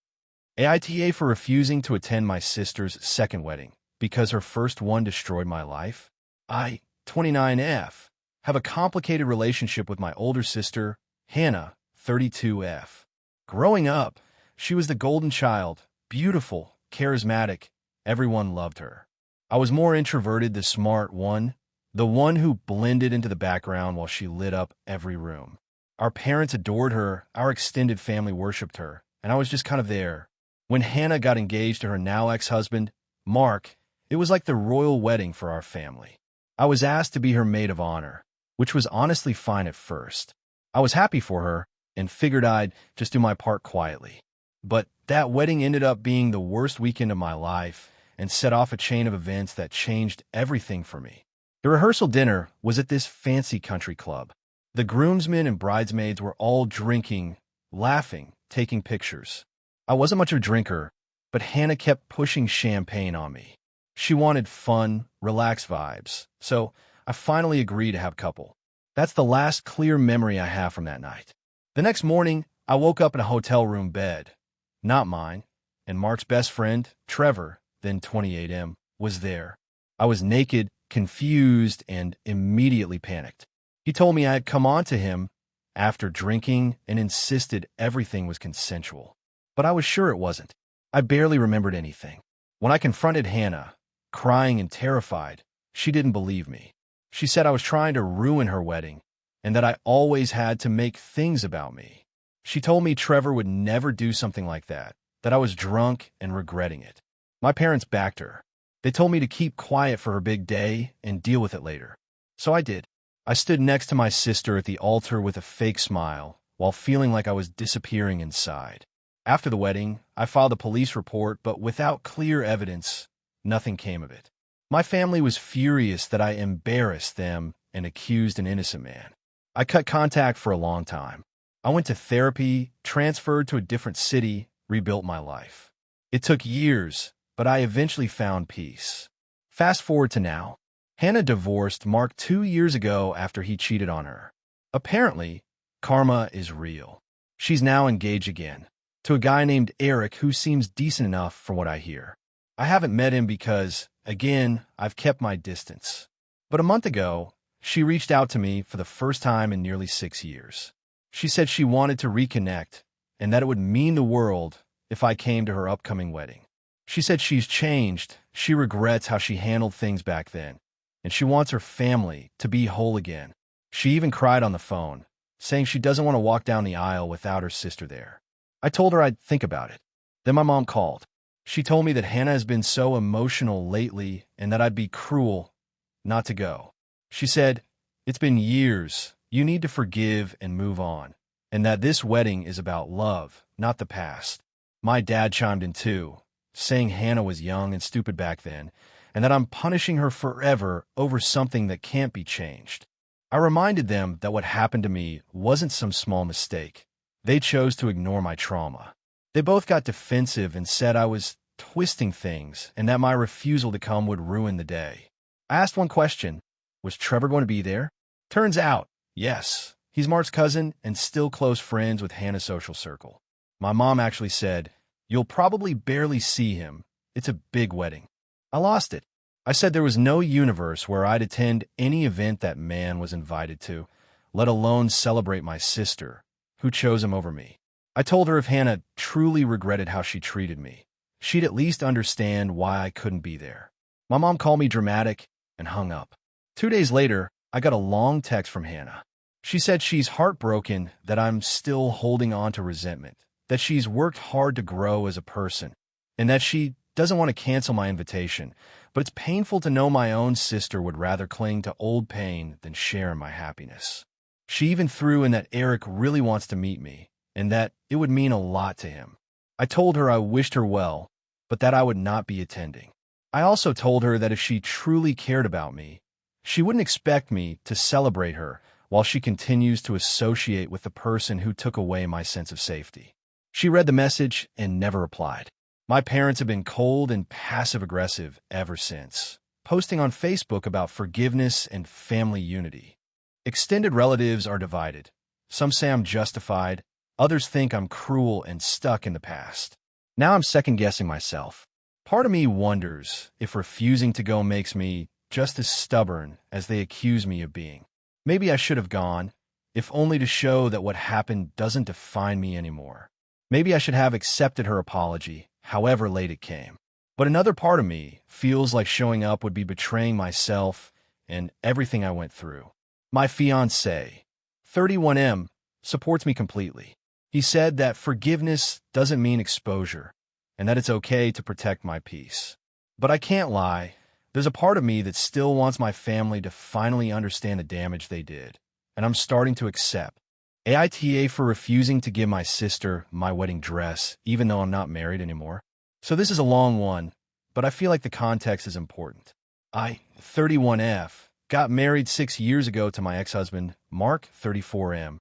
AITA for refusing to attend my sister's second wedding because her first one destroyed my life. I, 29F, have a complicated relationship with my older sister, Hannah, 32F. Growing up, she was the golden child, beautiful, charismatic. Everyone loved her. I was more introverted, the smart one, the one who blended into the background while she lit up every room. Our parents adored her, our extended family worshipped her, and I was just kind of there. When Hannah got engaged to her now ex-husband, Mark, it was like the royal wedding for our family. I was asked to be her maid of honor, which was honestly fine at first. I was happy for her and figured I'd just do my part quietly. But that wedding ended up being the worst weekend of my life and set off a chain of events that changed everything for me. The rehearsal dinner was at this fancy country club. The groomsmen and bridesmaids were all drinking, laughing, taking pictures. I wasn't much of a drinker, but Hannah kept pushing champagne on me. She wanted fun, relaxed vibes, so I finally agreed to have a couple. That's the last clear memory I have from that night. The next morning, I woke up in a hotel room bed. Not mine, and Mark's best friend, Trevor, then 28M, was there. I was naked, confused, and immediately panicked. He told me I had come on to him after drinking and insisted everything was consensual. But I was sure it wasn't. I barely remembered anything. When I confronted Hannah, crying and terrified, she didn't believe me. She said I was trying to ruin her wedding and that I always had to make things about me. She told me Trevor would never do something like that I was drunk and regretting it. My parents backed her. They told me to keep quiet for her big day and deal with it later. So I did. I stood next to my sister at the altar with a fake smile while feeling like I was disappearing inside. After the wedding, I filed a police report, but without clear evidence, nothing came of it. My family was furious that I embarrassed them and accused an innocent man. I cut contact for a long time. I went to therapy, transferred to a different city, rebuilt my life. It took years, but I eventually found peace. Fast forward to now. Hannah divorced Mark 2 years ago after he cheated on her. Apparently, karma is real. She's now engaged again to a guy named Eric who seems decent enough from what I hear. I haven't met him because, again, I've kept my distance. But a month ago, she reached out to me for the first time in nearly 6 years. She said she wanted to reconnect and that it would mean the world if I came to her upcoming wedding. She said she's changed, she regrets how she handled things back then, and she wants her family to be whole again. She even cried on the phone, saying she doesn't want to walk down the aisle without her sister there. I told her I'd think about it. Then my mom called. She told me that Hannah has been so emotional lately and that I'd be cruel not to go. She said, "It's been years. You need to forgive and move on, and that this wedding is about love, not the past." My dad chimed in too, saying Hannah was young and stupid back then, and that I'm punishing her forever over something that can't be changed. I reminded them that what happened to me wasn't some small mistake. They chose to ignore my trauma. They both got defensive and said I was twisting things and that my refusal to come would ruin the day. I asked one question: was Trevor going to be there? Turns out, yes. He's Mark's cousin and still close friends with Hannah's social circle. My mom actually said, "You'll probably barely see him. It's a big wedding." I lost it. I said there was no universe where I'd attend any event that man was invited to, let alone celebrate my sister, who chose him over me. I told her if Hannah truly regretted how she treated me, she'd at least understand why I couldn't be there. My mom called me dramatic and hung up. 2 days later, I got a long text from Hannah. She said she's heartbroken that I'm still holding on to resentment, that she's worked hard to grow as a person, and that she doesn't want to cancel my invitation, but it's painful to know my own sister would rather cling to old pain than share in my happiness. She even threw in that Eric really wants to meet me, and that it would mean a lot to him. I told her I wished her well, but that I would not be attending. I also told her that if she truly cared about me, she wouldn't expect me to celebrate her while she continues to associate with the person who took away my sense of safety. She read the message and never replied. My parents have been cold and passive-aggressive ever since, posting on Facebook about forgiveness and family unity. Extended relatives are divided. Some say I'm justified. Others think I'm cruel and stuck in the past. Now I'm second-guessing myself. Part of me wonders if refusing to go makes me just as stubborn as they accuse me of being. Maybe I should have gone, if only to show that what happened doesn't define me anymore. Maybe I should have accepted her apology, however late it came. But another part of me feels like showing up would be betraying myself and everything I went through. My fiancé, 31M, supports me completely. He said that forgiveness doesn't mean exposure, and that it's okay to protect my peace. But I can't lie, there's a part of me that still wants my family to finally understand the damage they did, and I'm starting to accept. AITA for refusing to give my sister my wedding dress, even though I'm not married anymore. So this is a long one, but I feel like the context is important. I, 31F, got married 6 years ago to my ex-husband, Mark, 34M.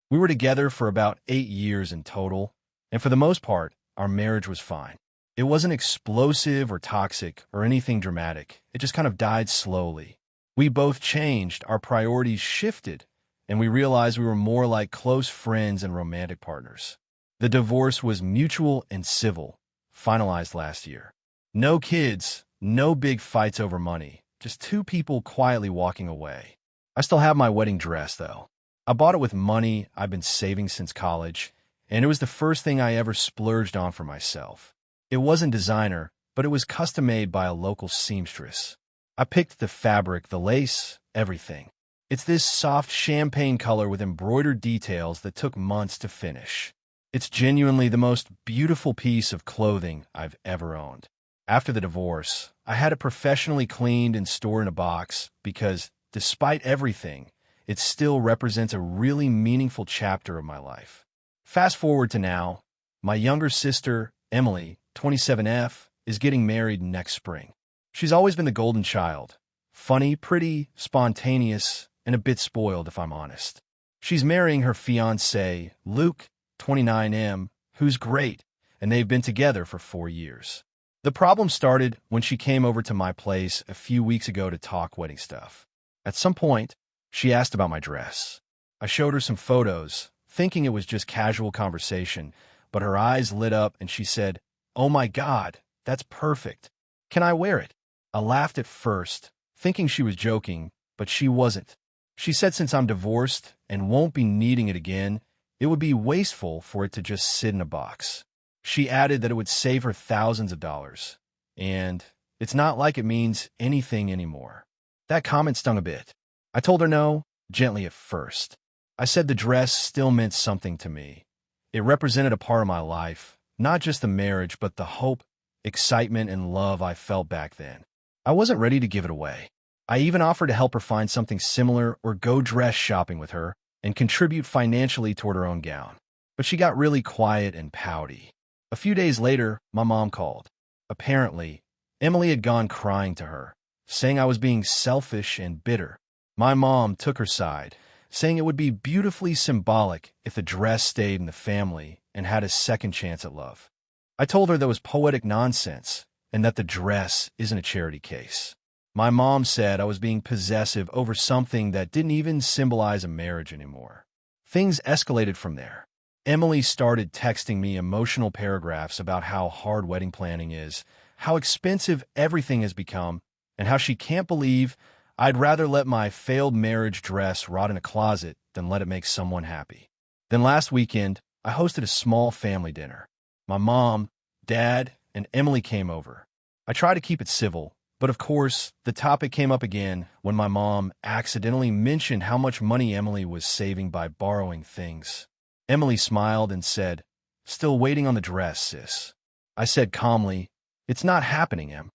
We were together for about 8 years in total, and for the most part, our marriage was fine. It wasn't explosive or toxic or anything dramatic. It just kind of died slowly. We both changed, our priorities shifted, and we realized we were more like close friends and romantic partners. The divorce was mutual and civil, finalized last year. No kids, no big fights over money, just two people quietly walking away. I still have my wedding dress, though. I bought it with money I've been saving since college, and it was the first thing I ever splurged on for myself. It wasn't designer, but it was custom-made by a local seamstress. I picked the fabric, the lace, everything. It's this soft champagne color with embroidered details that took months to finish. It's genuinely the most beautiful piece of clothing I've ever owned. After the divorce, I had it professionally cleaned and stored in a box because, despite everything, it still represents a really meaningful chapter of my life. Fast forward to now, my younger sister, Emily, 27F, is getting married next spring. She's always been the golden child. Funny, pretty, spontaneous, and a bit spoiled, if I'm honest. She's marrying her fiancé, Luke, 29M, who's great, and they've been together for 4 years. The problem started when she came over to my place a few weeks ago to talk wedding stuff. At some point, she asked about my dress. I showed her some photos, thinking it was just casual conversation, but her eyes lit up and she said, "Oh my God, that's perfect. Can I wear it?" I laughed at first, thinking she was joking, but she wasn't. She said since I'm divorced and won't be needing it again, it would be wasteful for it to just sit in a box. She added that it would save her thousands of dollars, and it's not like it means anything anymore. That comment stung a bit. I told her no, gently at first. I said the dress still meant something to me. It represented a part of my life, not just the marriage, but the hope, excitement, and love I felt back then. I wasn't ready to give it away. I even offered to help her find something similar or go dress shopping with her and contribute financially toward her own gown. But she got really quiet and pouty. A few days later, my mom called. Apparently, Emily had gone crying to her, saying I was being selfish and bitter. My mom took her side, saying it would be beautifully symbolic if the dress stayed in the family and had a second chance at love. I told her that was poetic nonsense and that the dress isn't a charity case. My mom said I was being possessive over something that didn't even symbolize a marriage anymore. Things escalated from there. Emily started texting me emotional paragraphs about how hard wedding planning is, how expensive everything has become, and how she can't believe I'd rather let my failed marriage dress rot in a closet than let it make someone happy. Then last weekend, I hosted a small family dinner. My mom, dad, and Emily came over. I tried to keep it civil, but of course, the topic came up again when my mom accidentally mentioned how much money Emily was saving by borrowing things. Emily smiled and said, "Still waiting on the dress, sis." I said calmly, "It's not happening, Em."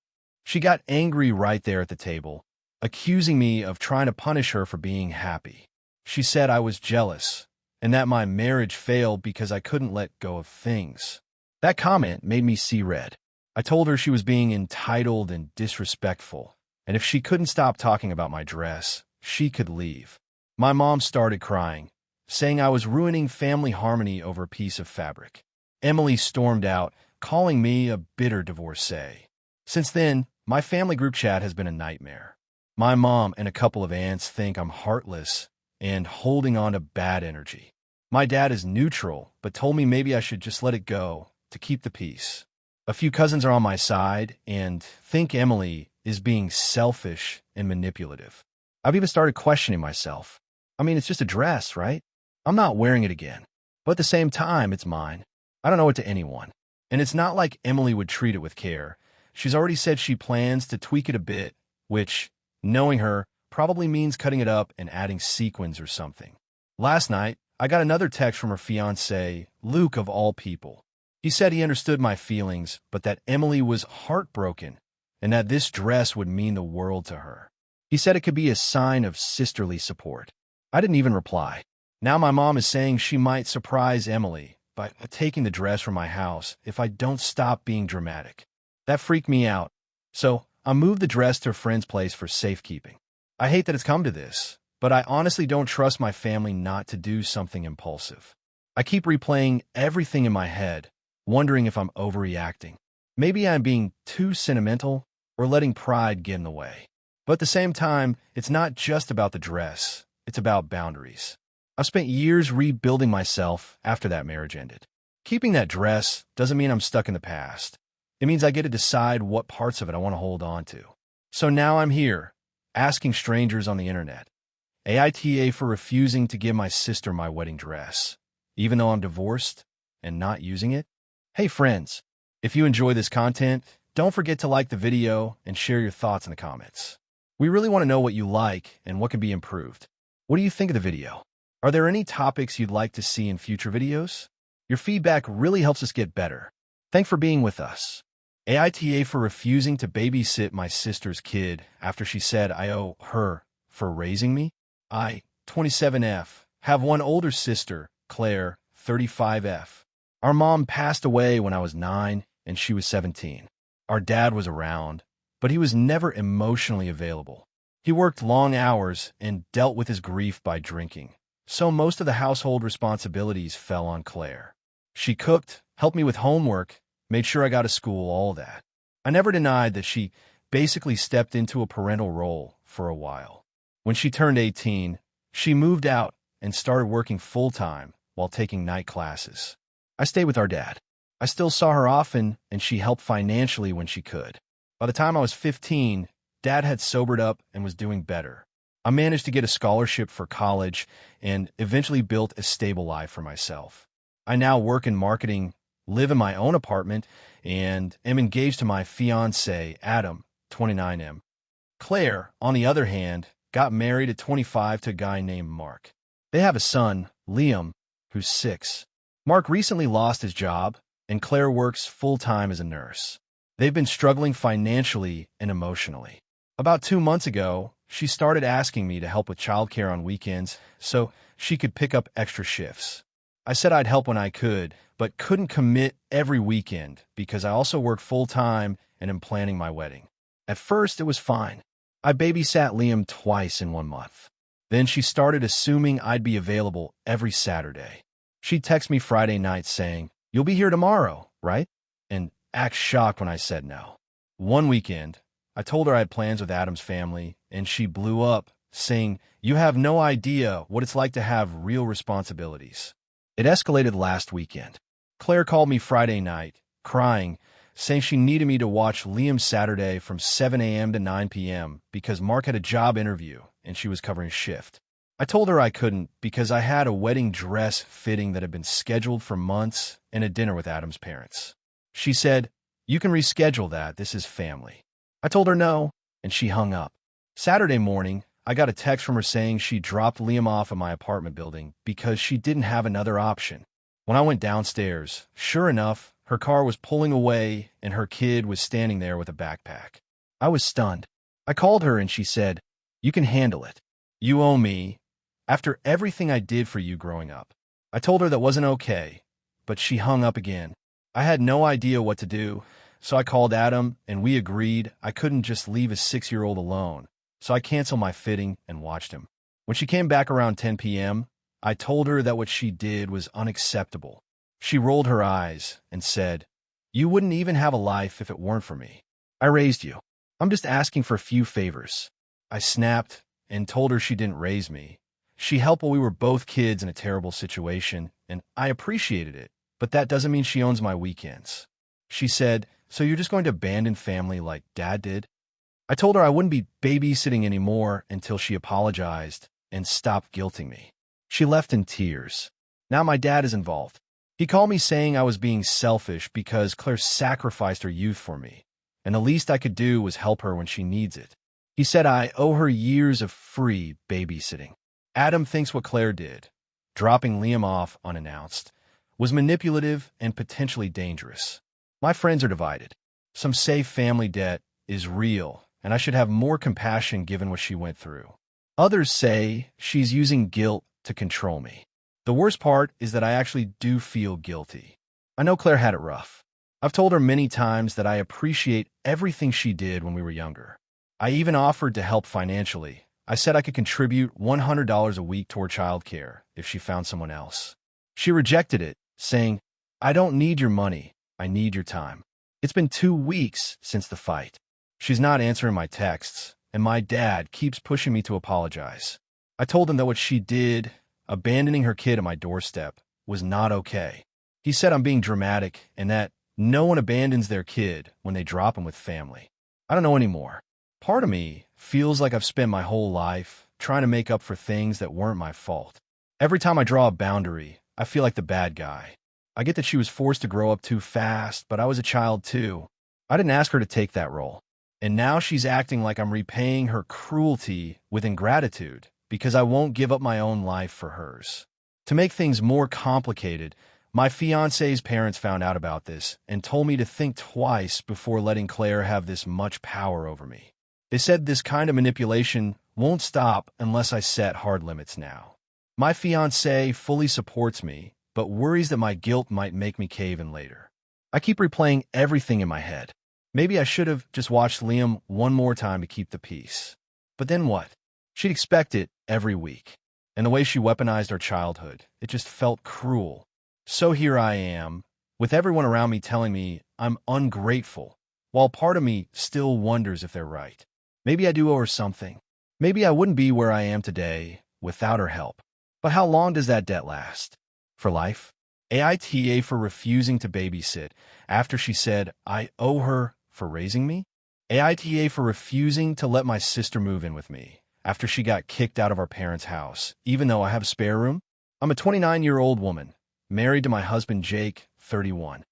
She got angry right there at the table, accusing me of trying to punish her for being happy. She said I was jealous and that my marriage failed because I couldn't let go of things. That comment made me see red. I told her she was being entitled and disrespectful, and if she couldn't stop talking about my dress, she could leave. My mom started crying, saying I was ruining family harmony over a piece of fabric. Emily stormed out, calling me a bitter divorcee. Since then, my family group chat has been a nightmare. My mom and a couple of aunts think I'm heartless and holding on to bad energy. My dad is neutral, but told me maybe I should just let it go to keep the peace. A few cousins are on my side and think Emily is being selfish and manipulative. I've even started questioning myself. I mean, it's just a dress, right? I'm not wearing it again. But at the same time, it's mine. I don't owe it to anyone. And it's not like Emily would treat it with care. She's already said she plans to tweak it a bit, which, knowing her, probably means cutting it up and adding sequins or something. Last night, I got another text from her fiancé, Luke of all people. He said he understood my feelings, but that Emily was heartbroken and that this dress would mean the world to her. He said it could be a sign of sisterly support. I didn't even reply. Now my mom is saying she might surprise Emily by taking the dress from my house if I don't stop being dramatic. That freaked me out, so I moved the dress to a friend's place for safekeeping. I hate that it's come to this, but I honestly don't trust my family not to do something impulsive. I keep replaying everything in my head, wondering if I'm overreacting. Maybe I'm being too sentimental or letting pride get in the way. But at the same time, it's not just about the dress, it's about boundaries. I've spent years rebuilding myself after that marriage ended. Keeping that dress doesn't mean I'm stuck in the past. It means I get to decide what parts of it I want to hold on to. So now I'm here, asking strangers on the internet, AITA for refusing to give my sister my wedding dress, even though I'm divorced and not using it. Hey friends, if you enjoy this content, don't forget to like the video and share your thoughts in the comments. We really want to know what you like and what can be improved. What do you think of the video? Are there any topics you'd like to see in future videos? Your feedback really helps us get better. Thanks for being with us. AITA for refusing to babysit my sister's kid after she said I owe her for raising me. I, 27F, have one older sister, Claire, 35F. Our mom passed away when I was 9 and she was 17. Our dad was around, but he was never emotionally available. He worked long hours and dealt with his grief by drinking, so most of the household responsibilities fell on Claire. She cooked, helped me with homework, made sure I got to school, all that. I never denied that she basically stepped into a parental role for a while. When she turned 18, she moved out and started working full-time while taking night classes. I stayed with our dad. I still saw her often, and she helped financially when she could. By the time I was 15, Dad had sobered up and was doing better. I managed to get a scholarship for college and eventually built a stable life for myself. I now work in marketing, live in my own apartment, and am engaged to my fiancé, Adam, 29M. Claire, on the other hand, got married at 25 to a guy named Mark. They have a son, Liam, who's 6. Mark recently lost his job, and Claire works full-time as a nurse. They've been struggling financially and emotionally. About 2 months ago, she started asking me to help with childcare on weekends so she could pick up extra shifts. I said I'd help when I could, but couldn't commit every weekend because I also work full-time and am planning my wedding. At first, it was fine. I babysat Liam twice in 1 month. Then she started assuming I'd be available every Saturday. She'd text me Friday night saying, "You'll be here tomorrow, right?" and act shocked when I said no. One weekend, I told her I had plans with Adam's family, and she blew up, saying, "You have no idea what it's like to have real responsibilities." It escalated last weekend. Claire called me Friday night, crying, saying she needed me to watch Liam Saturday from 7 a.m. to 9 p.m. because Mark had a job interview and she was covering shift. I told her I couldn't because I had a wedding dress fitting that had been scheduled for months and a dinner with Adam's parents. She said, "You can reschedule that, this is family." I told her no, and she hung up. Saturday morning, I got a text from her saying she dropped Liam off at my apartment building because she didn't have another option. When I went downstairs, sure enough, her car was pulling away and her kid was standing there with a backpack. I was stunned. I called her and she said, "You can handle it. You owe me. After everything I did for you growing up." I told her that wasn't okay, but she hung up again. I had no idea what to do, so I called Adam and we agreed I couldn't just leave a 6-year-old alone, so I canceled my fitting and watched him. When she came back around 10 p.m., I told her that what she did was unacceptable. She rolled her eyes and said, "You wouldn't even have a life if it weren't for me. I raised you. I'm just asking for a few favors." I snapped and told her she didn't raise me. She helped while we were both kids in a terrible situation, and I appreciated it, but that doesn't mean she owns my weekends. She said, "So you're just going to abandon family like Dad did?" I told her I wouldn't be babysitting anymore until she apologized and stopped guilting me. She left in tears. Now my dad is involved. He called me saying I was being selfish because Claire sacrificed her youth for me, and the least I could do was help her when she needs it. He said I owe her years of free babysitting. Adam thinks what Claire did, dropping Liam off unannounced, was manipulative and potentially dangerous. My friends are divided. Some say family debt is real, and I should have more compassion given what she went through. Others say she's using guilt to control me. The worst part is that I actually do feel guilty. I know Claire had it rough. I've told her many times that I appreciate everything she did when we were younger. I even offered to help financially. I said I could contribute $100 a week toward childcare if she found someone else. She rejected it, saying, "I don't need your money, I need your time." It's been 2 weeks since the fight. She's not answering my texts, and my dad keeps pushing me to apologize. I told him that what she did, abandoning her kid at my doorstep, was not okay. He said I'm being dramatic and that no one abandons their kid when they drop him with family. I don't know anymore. Part of me feels like I've spent my whole life trying to make up for things that weren't my fault. Every time I draw a boundary, I feel like the bad guy. I get that she was forced to grow up too fast, but I was a child too. I didn't ask her to take that role. And now she's acting like I'm repaying her cruelty with ingratitude because I won't give up my own life for hers. To make things more complicated, my fiancé's parents found out about this and told me to think twice before letting Claire have this much power over me. They said this kind of manipulation won't stop unless I set hard limits now. My fiancé fully supports me, but worries that my guilt might make me cave in later. I keep replaying everything in my head. Maybe I should have just watched Liam one more time to keep the peace. But then what? She'd expect it every week. And the way she weaponized our childhood, it just felt cruel. So here I am, with everyone around me telling me I'm ungrateful, while part of me still wonders if they're right. Maybe I do owe her something. Maybe I wouldn't be where I am today without her help. But how long does that debt last? For life? AITA for refusing to babysit after she said I owe her for raising me? AITA for refusing to let my sister move in with me after she got kicked out of our parents' house, even though I have a spare room? I'm a 29-year-old woman, married to my husband Jake, 31.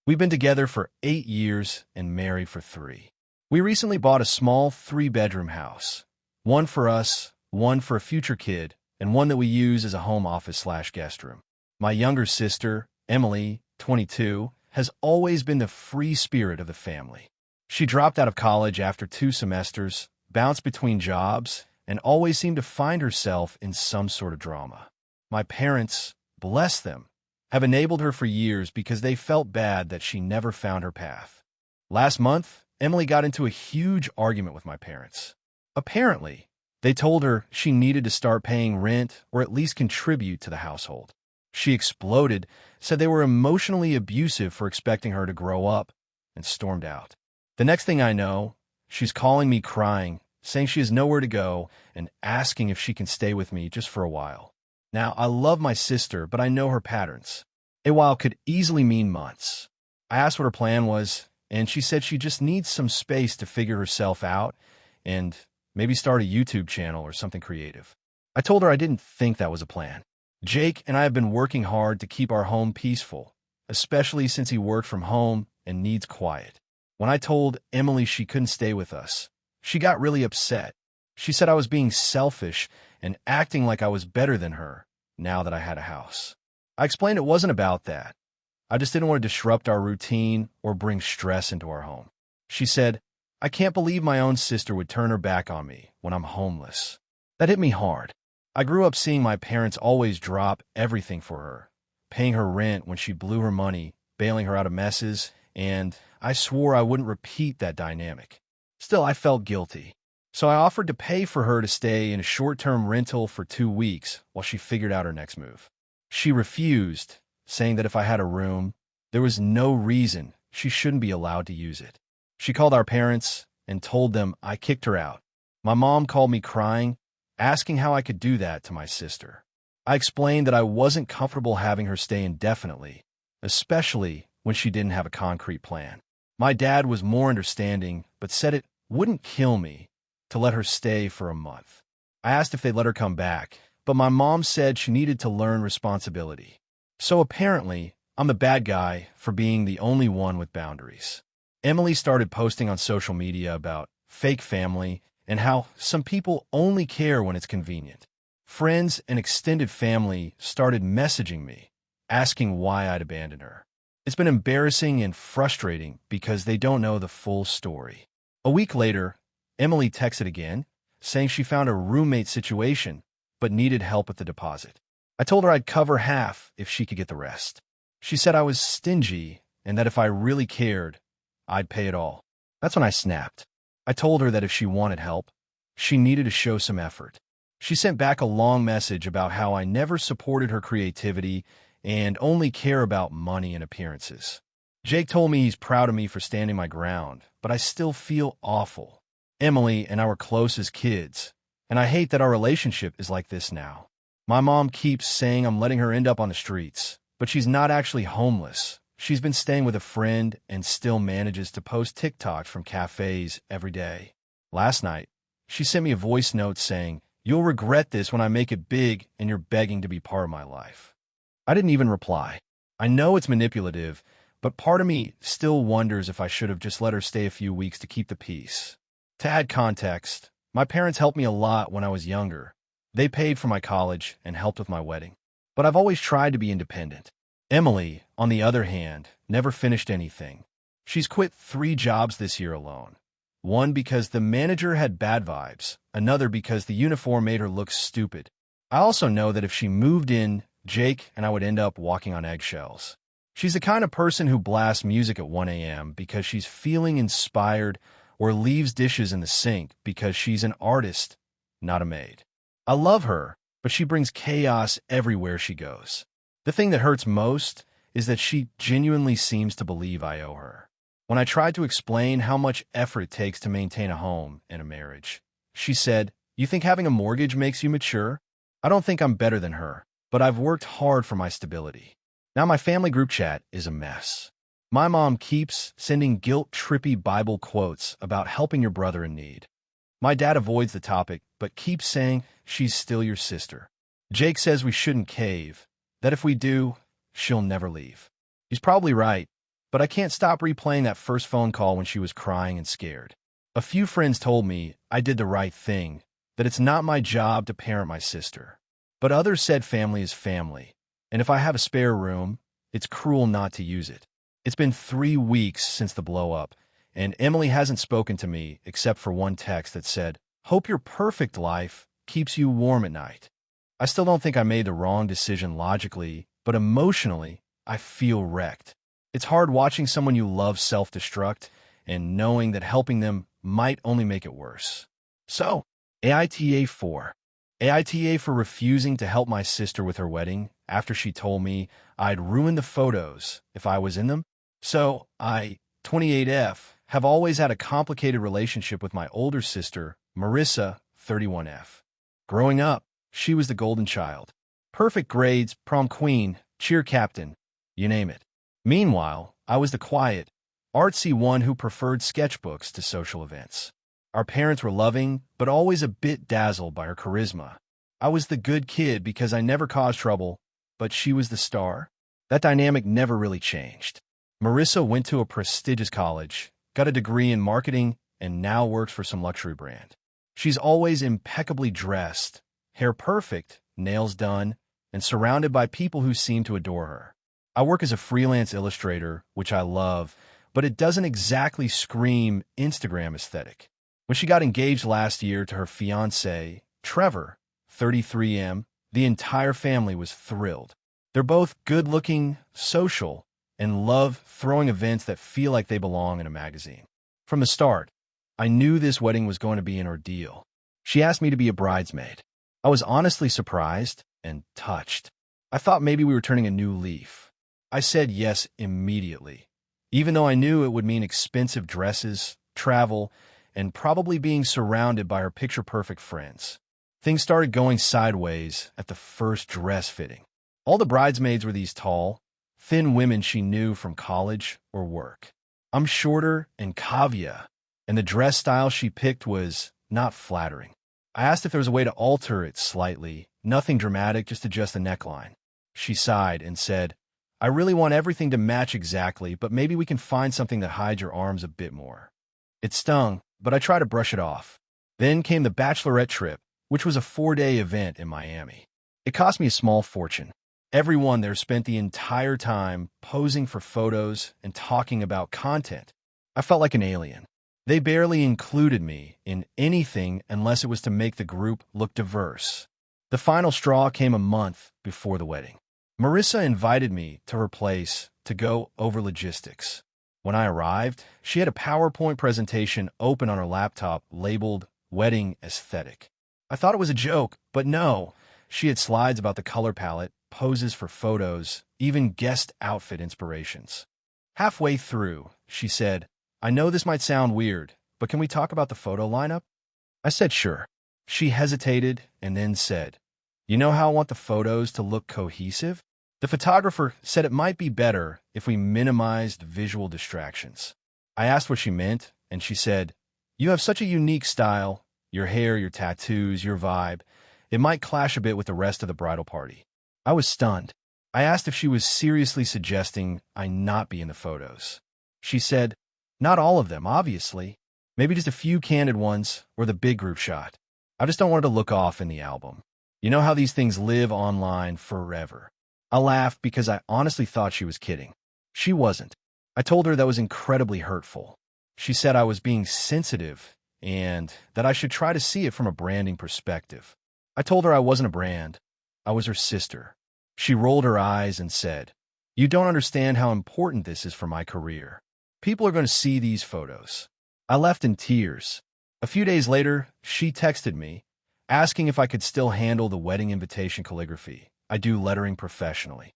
We've been together for 8 years and married for 3. We recently bought a small 3-bedroom house. One for us, one for a future kid, and one that we use as a home office/guest room. My younger sister, Emily, 22, has always been the free spirit of the family. She dropped out of college after 2 semesters, bounced between jobs, and always seemed to find herself in some sort of drama. My parents, bless them, have enabled her for years because they felt bad that she never found her path. Last month, Emily got into a huge argument with my parents. Apparently, they told her she needed to start paying rent or at least contribute to the household. She exploded, said they were emotionally abusive for expecting her to grow up, and stormed out. The next thing I know, she's calling me crying, saying she has nowhere to go, and asking if she can stay with me just for a while. Now, I love my sister, but I know her patterns. A while could easily mean months. I asked what her plan was, and she said she just needs some space to figure herself out and maybe start a YouTube channel or something creative. I told her I didn't think that was a plan. Jake and I have been working hard to keep our home peaceful, especially since he worked from home and needs quiet. When I told Emily she couldn't stay with us, she got really upset. She said I was being selfish and acting like I was better than her now that I had a house. I explained it wasn't about that. I just didn't want to disrupt our routine or bring stress into our home. She said, I can't believe my own sister would turn her back on me when I'm homeless. That hit me hard. I grew up seeing my parents always drop everything for her, paying her rent when she blew her money, bailing her out of messes, and I swore I wouldn't repeat that dynamic. Still, I felt guilty. So I offered to pay for her to stay in a short-term rental for 2 weeks while she figured out her next move. She refused, saying that if I had a room, there was no reason she shouldn't be allowed to use it. She called our parents and told them I kicked her out. My mom called me crying, asking how I could do that to my sister. I explained that I wasn't comfortable having her stay indefinitely, especially when she didn't have a concrete plan. My dad was more understanding, but said it wouldn't kill me to let her stay for a month. I asked if they'd let her come back, but my mom said she needed to learn responsibility. So apparently, I'm the bad guy for being the only one with boundaries. Emily started posting on social media about fake family and how some people only care when it's convenient. Friends and extended family started messaging me, asking why I'd abandoned her. It's been embarrassing and frustrating because they don't know the full story. A week later, Emily texted again, saying she found a roommate situation but needed help with the deposit. I told her I'd cover half if she could get the rest. She said I was stingy and that if I really cared, I'd pay it all. That's when I snapped. I told her that if she wanted help, she needed to show some effort. She sent back a long message about how I never supported her creativity and only care about money and appearances. Jake told me he's proud of me for standing my ground, but I still feel awful. Emily and I were close as kids, and I hate that our relationship is like this now. My mom keeps saying I'm letting her end up on the streets, but she's not actually homeless. She's been staying with a friend and still manages to post TikToks from cafes every day. Last night, she sent me a voice note saying, "You'll regret this when I make it big and you're begging to be part of my life." I didn't even reply. I know it's manipulative, but part of me still wonders if I should have just let her stay a few weeks to keep the peace. To add context, my parents helped me a lot when I was younger. They paid for my college and helped with my wedding. But I've always tried to be independent. Emily, on the other hand, never finished anything. She's quit 3 jobs this year alone. One because the manager had bad vibes, another because the uniform made her look stupid. I also know that if she moved in, Jake and I would end up walking on eggshells. She's the kind of person who blasts music at 1 a.m. because she's feeling inspired or leaves dishes in the sink because she's an artist, not a maid. I love her, but she brings chaos everywhere she goes. The thing that hurts most is that she genuinely seems to believe I owe her. When I tried to explain how much effort it takes to maintain a home and a marriage, she said, "You think having a mortgage makes you mature?" I don't think I'm better than her, but I've worked hard for my stability. Now my family group chat is a mess. My mom keeps sending guilt-trippy Bible quotes about helping your brother in need. My dad avoids the topic, but keeps saying she's still your sister. Jake says we shouldn't cave, that if we do, she'll never leave. He's probably right, but I can't stop replaying that first phone call when she was crying and scared. A few friends told me I did the right thing, that it's not my job to parent my sister. But others said family is family, and if I have a spare room, it's cruel not to use it. It's been 3 weeks since the blow-up, and Emily hasn't spoken to me except for one text that said, "Hope your perfect life keeps you warm at night." I still don't think I made the wrong decision logically, but emotionally, I feel wrecked. It's hard watching someone you love self-destruct and knowing that helping them might only make it worse. So, AITA 4. AITA for refusing to help my sister with her wedding after she told me I'd ruin the photos if I was in them. So, I, 28F, have always had a complicated relationship with my older sister, Marissa, 31F. Growing up, she was the golden child. Perfect grades, prom queen, cheer captain, you name it. Meanwhile, I was the quiet, artsy one who preferred sketchbooks to social events. Our parents were loving, but always a bit dazzled by her charisma. I was the good kid because I never caused trouble, but she was the star. That dynamic never really changed. Marissa went to a prestigious college, got a degree in marketing, and now works for some luxury brand. She's always impeccably dressed, hair perfect, nails done, and surrounded by people who seem to adore her. I work as a freelance illustrator, which I love, but it doesn't exactly scream Instagram aesthetic. When she got engaged last year to her fiancé, Trevor, 33M, the entire family was thrilled. They're both good-looking, social, and love throwing events that feel like they belong in a magazine. From the start, I knew this wedding was going to be an ordeal. She asked me to be a bridesmaid. I was honestly surprised and touched. I thought maybe we were turning a new leaf. I said yes immediately, even though I knew it would mean expensive dresses, travel, and probably being surrounded by her picture-perfect friends. Things started going sideways at the first dress fitting. All the bridesmaids were these tall, thin women she knew from college or work. I'm shorter and cavia, and the dress style she picked was not flattering. I asked if there was a way to alter it slightly, nothing dramatic, just adjust the neckline. She sighed and said, "I really want everything to match exactly, but maybe we can find something that hides your arms a bit more." It stung, but I tried to brush it off. Then came the bachelorette trip, which was a 4-day event in Miami. It cost me a small fortune. Everyone there spent the entire time posing for photos and talking about content. I felt like an alien. They barely included me in anything unless it was to make the group look diverse. The final straw came a month before the wedding. Marissa invited me to her place to go over logistics. When I arrived, she had a PowerPoint presentation open on her laptop labeled Wedding Aesthetic. I thought it was a joke, but no. She had slides about the color palette, poses for photos, even guest outfit inspirations. Halfway through, she said, "I know this might sound weird, but can we talk about the photo lineup?" I said sure. She hesitated and then said, "You know how I want the photos to look cohesive? The photographer said it might be better if we minimized visual distractions." I asked what she meant, and she said, "You have such a unique style, your hair, your tattoos, your vibe. It might clash a bit with the rest of the bridal party." I was stunned. I asked if she was seriously suggesting I not be in the photos. She said, "Not all of them, obviously. Maybe just a few candid ones or the big group shot. I just don't want it to look off in the album. You know how these things live online forever." I laughed because I honestly thought she was kidding. She wasn't. I told her that was incredibly hurtful. She said I was being sensitive and that I should try to see it from a branding perspective. I told her I wasn't a brand. I was her sister. She rolled her eyes and said, "You don't understand how important this is for my career. People are going to see these photos." I left in tears. A few days later, she texted me, asking if I could still handle the wedding invitation calligraphy. I do lettering professionally.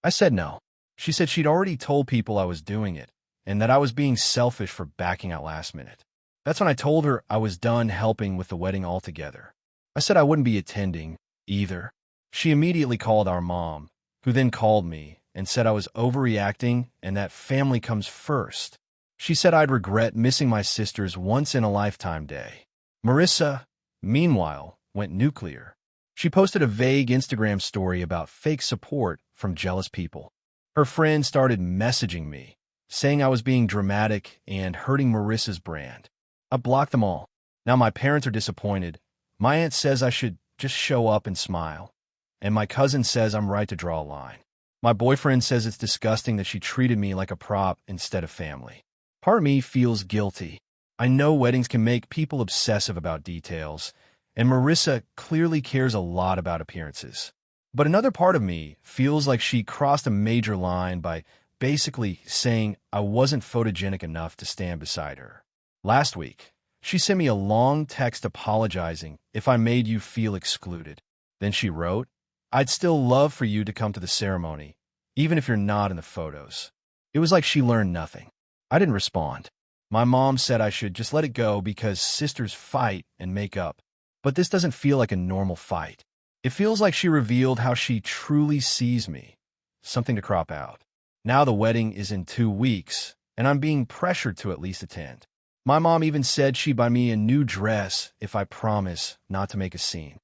I said no. She said she'd already told people I was doing it, and that I was being selfish for backing out last minute. That's when I told her I was done helping with the wedding altogether. I said I wouldn't be attending either. She immediately called our mom, who then called me and said I was overreacting and that family comes first. She said I'd regret missing my sister's once-in-a-lifetime day. Marissa, meanwhile, went nuclear. She posted a vague Instagram story about fake support from jealous people. Her friends started messaging me, saying I was being dramatic and hurting Marissa's brand. I blocked them all. Now my parents are disappointed. My aunt says I should just show up and smile. And my cousin says I'm right to draw a line. My boyfriend says it's disgusting that she treated me like a prop instead of family. Part of me feels guilty. I know weddings can make people obsessive about details, and Marissa clearly cares a lot about appearances. But another part of me feels like she crossed a major line by basically saying I wasn't photogenic enough to stand beside her. Last week, she sent me a long text apologizing if I made you feel excluded. Then she wrote, "I'd still love for you to come to the ceremony, even if you're not in the photos." It was like she learned nothing. I didn't respond. My mom said I should just let it go because sisters fight and make up. But this doesn't feel like a normal fight. It feels like she revealed how she truly sees me. Something to crop out. Now the wedding is in 2 weeks, and I'm being pressured to at least attend. My mom even said she'd buy me a new dress if I promise not to make a scene.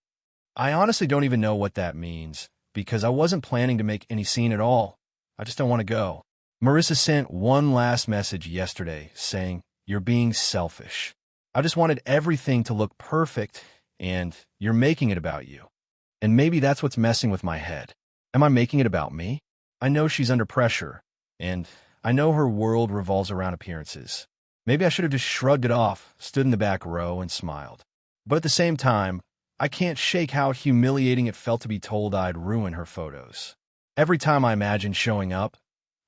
I honestly don't even know what that means, because I wasn't planning to make any scene at all. I just don't want to go. Marissa sent one last message yesterday saying, "You're being selfish. I just wanted everything to look perfect, and you're making it about you." And maybe that's what's messing with my head. Am I making it about me? I know she's under pressure, and I know her world revolves around appearances. Maybe I should have just shrugged it off, stood in the back row, and smiled. But at the same time, I can't shake how humiliating it felt to be told I'd ruin her photos. Every time I imagine showing up,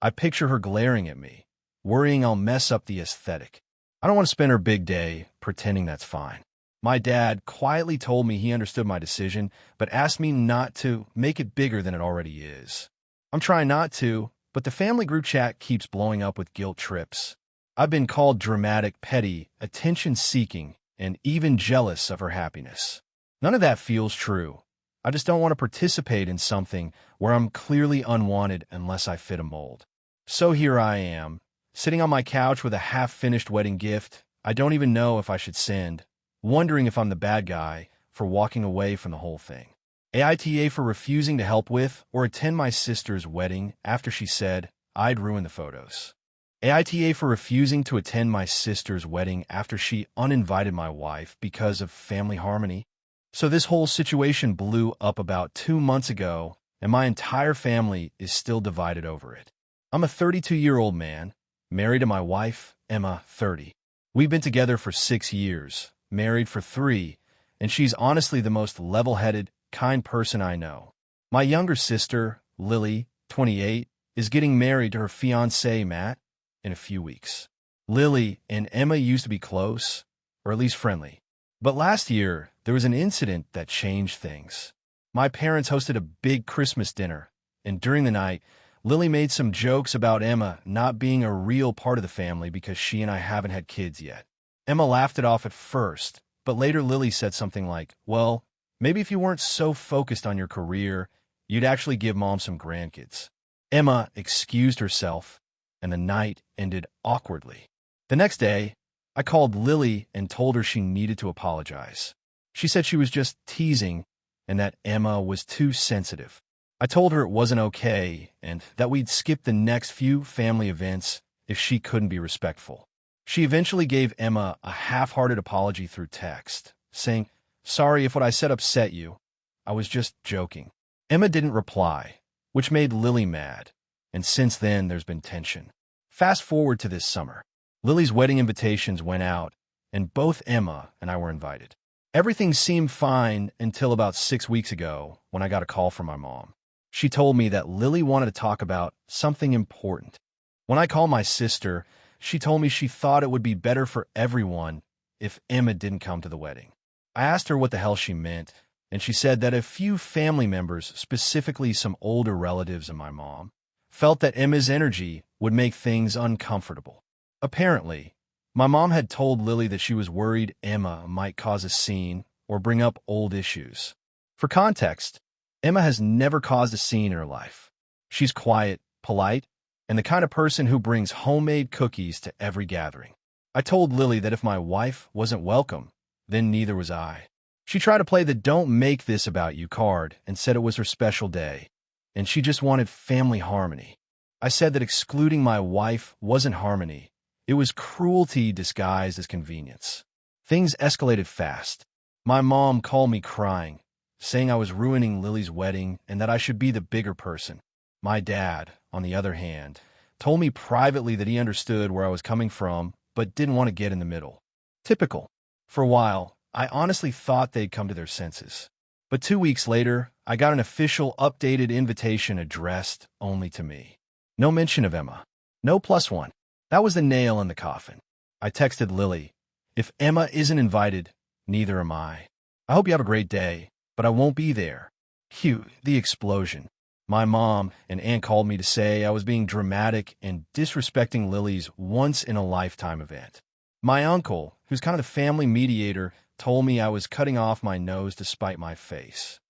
I picture her glaring at me, worrying I'll mess up the aesthetic. I don't want to spend her big day pretending that's fine. My dad quietly told me he understood my decision, but asked me not to make it bigger than it already is. I'm trying not to, but the family group chat keeps blowing up with guilt trips. I've been called dramatic, petty, attention-seeking, and even jealous of her happiness. None of that feels true. I just don't want to participate in something where I'm clearly unwanted unless I fit a mold. So here I am, sitting on my couch with a half-finished wedding gift I don't even know if I should send, wondering if I'm the bad guy for walking away from the whole thing. AITA for refusing to help with or attend my sister's wedding after she said I'd ruin the photos. AITA for refusing to attend my sister's wedding after she uninvited my wife because of family harmony. So this whole situation blew up about 2 months ago, and my entire family is still divided over it. I'm a 32-year-old man, married to my wife, Emma, 30. We've been together for 6 years, married for 3, and she's honestly the most level-headed, kind person I know. My younger sister, Lily, 28, is getting married to her fiancé, Matt, in a few weeks. Lily and Emma used to be close, or at least friendly. But last year, there was an incident that changed things. My parents hosted a big Christmas dinner, and during the night, Lily made some jokes about Emma not being a real part of the family because she and I haven't had kids yet. Emma laughed it off at first, but later Lily said something like, "Well, maybe if you weren't so focused on your career, you'd actually give Mom some grandkids." Emma excused herself, and the night ended awkwardly. The next day, I called Lily and told her she needed to apologize. She said she was just teasing and that Emma was too sensitive. I told her it wasn't okay and that we'd skip the next few family events if she couldn't be respectful. She eventually gave Emma a half-hearted apology through text, saying, "Sorry if what I said upset you. I was just joking." Emma didn't reply, which made Lily mad, and since then there's been tension. Fast forward to this summer. Lily's wedding invitations went out, and both Emma and I were invited. Everything seemed fine until about 6 weeks ago when I got a call from my mom. She told me that Lily wanted to talk about something important. When I called my sister, she told me she thought it would be better for everyone if Emma didn't come to the wedding. I asked her what the hell she meant, and she said that a few family members, specifically some older relatives and my mom, felt that Emma's energy would make things uncomfortable. Apparently, my mom had told Lily that she was worried Emma might cause a scene or bring up old issues. For context, Emma has never caused a scene in her life. She's quiet, polite, and the kind of person who brings homemade cookies to every gathering. I told Lily that if my wife wasn't welcome, then neither was I. She tried to play the "don't make this about you" card and said it was her special day, and she just wanted family harmony. I said that excluding my wife wasn't harmony. It was cruelty disguised as convenience. Things escalated fast. My mom called me crying, saying I was ruining Lily's wedding and that I should be the bigger person. My dad, on the other hand, told me privately that he understood where I was coming from, but didn't want to get in the middle. Typical. For a while, I honestly thought they'd come to their senses. But 2 weeks later, I got an official updated invitation addressed only to me. No mention of Emma. No +1. That was the nail in the coffin. I texted Lily, "If Emma isn't invited, neither am I. I hope you have a great day, but I won't be there." Cue the explosion. My mom and aunt called me to say I was being dramatic and disrespecting Lily's once-in-a-lifetime event. My uncle, who's kind of the family mediator, told me I was cutting off my nose to spite my face.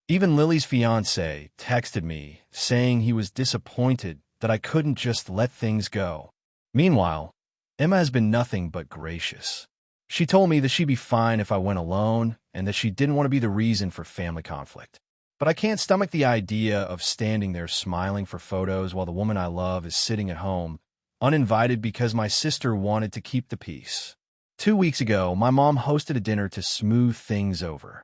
Even Lily's fiancé texted me, saying he was disappointed that I couldn't just let things go. Meanwhile, Emma has been nothing but gracious. She told me that she'd be fine if I went alone and that she didn't want to be the reason for family conflict. But I can't stomach the idea of standing there smiling for photos while the woman I love is sitting at home, uninvited because my sister wanted to keep the peace. 2 weeks ago, my mom hosted a dinner to smooth things over.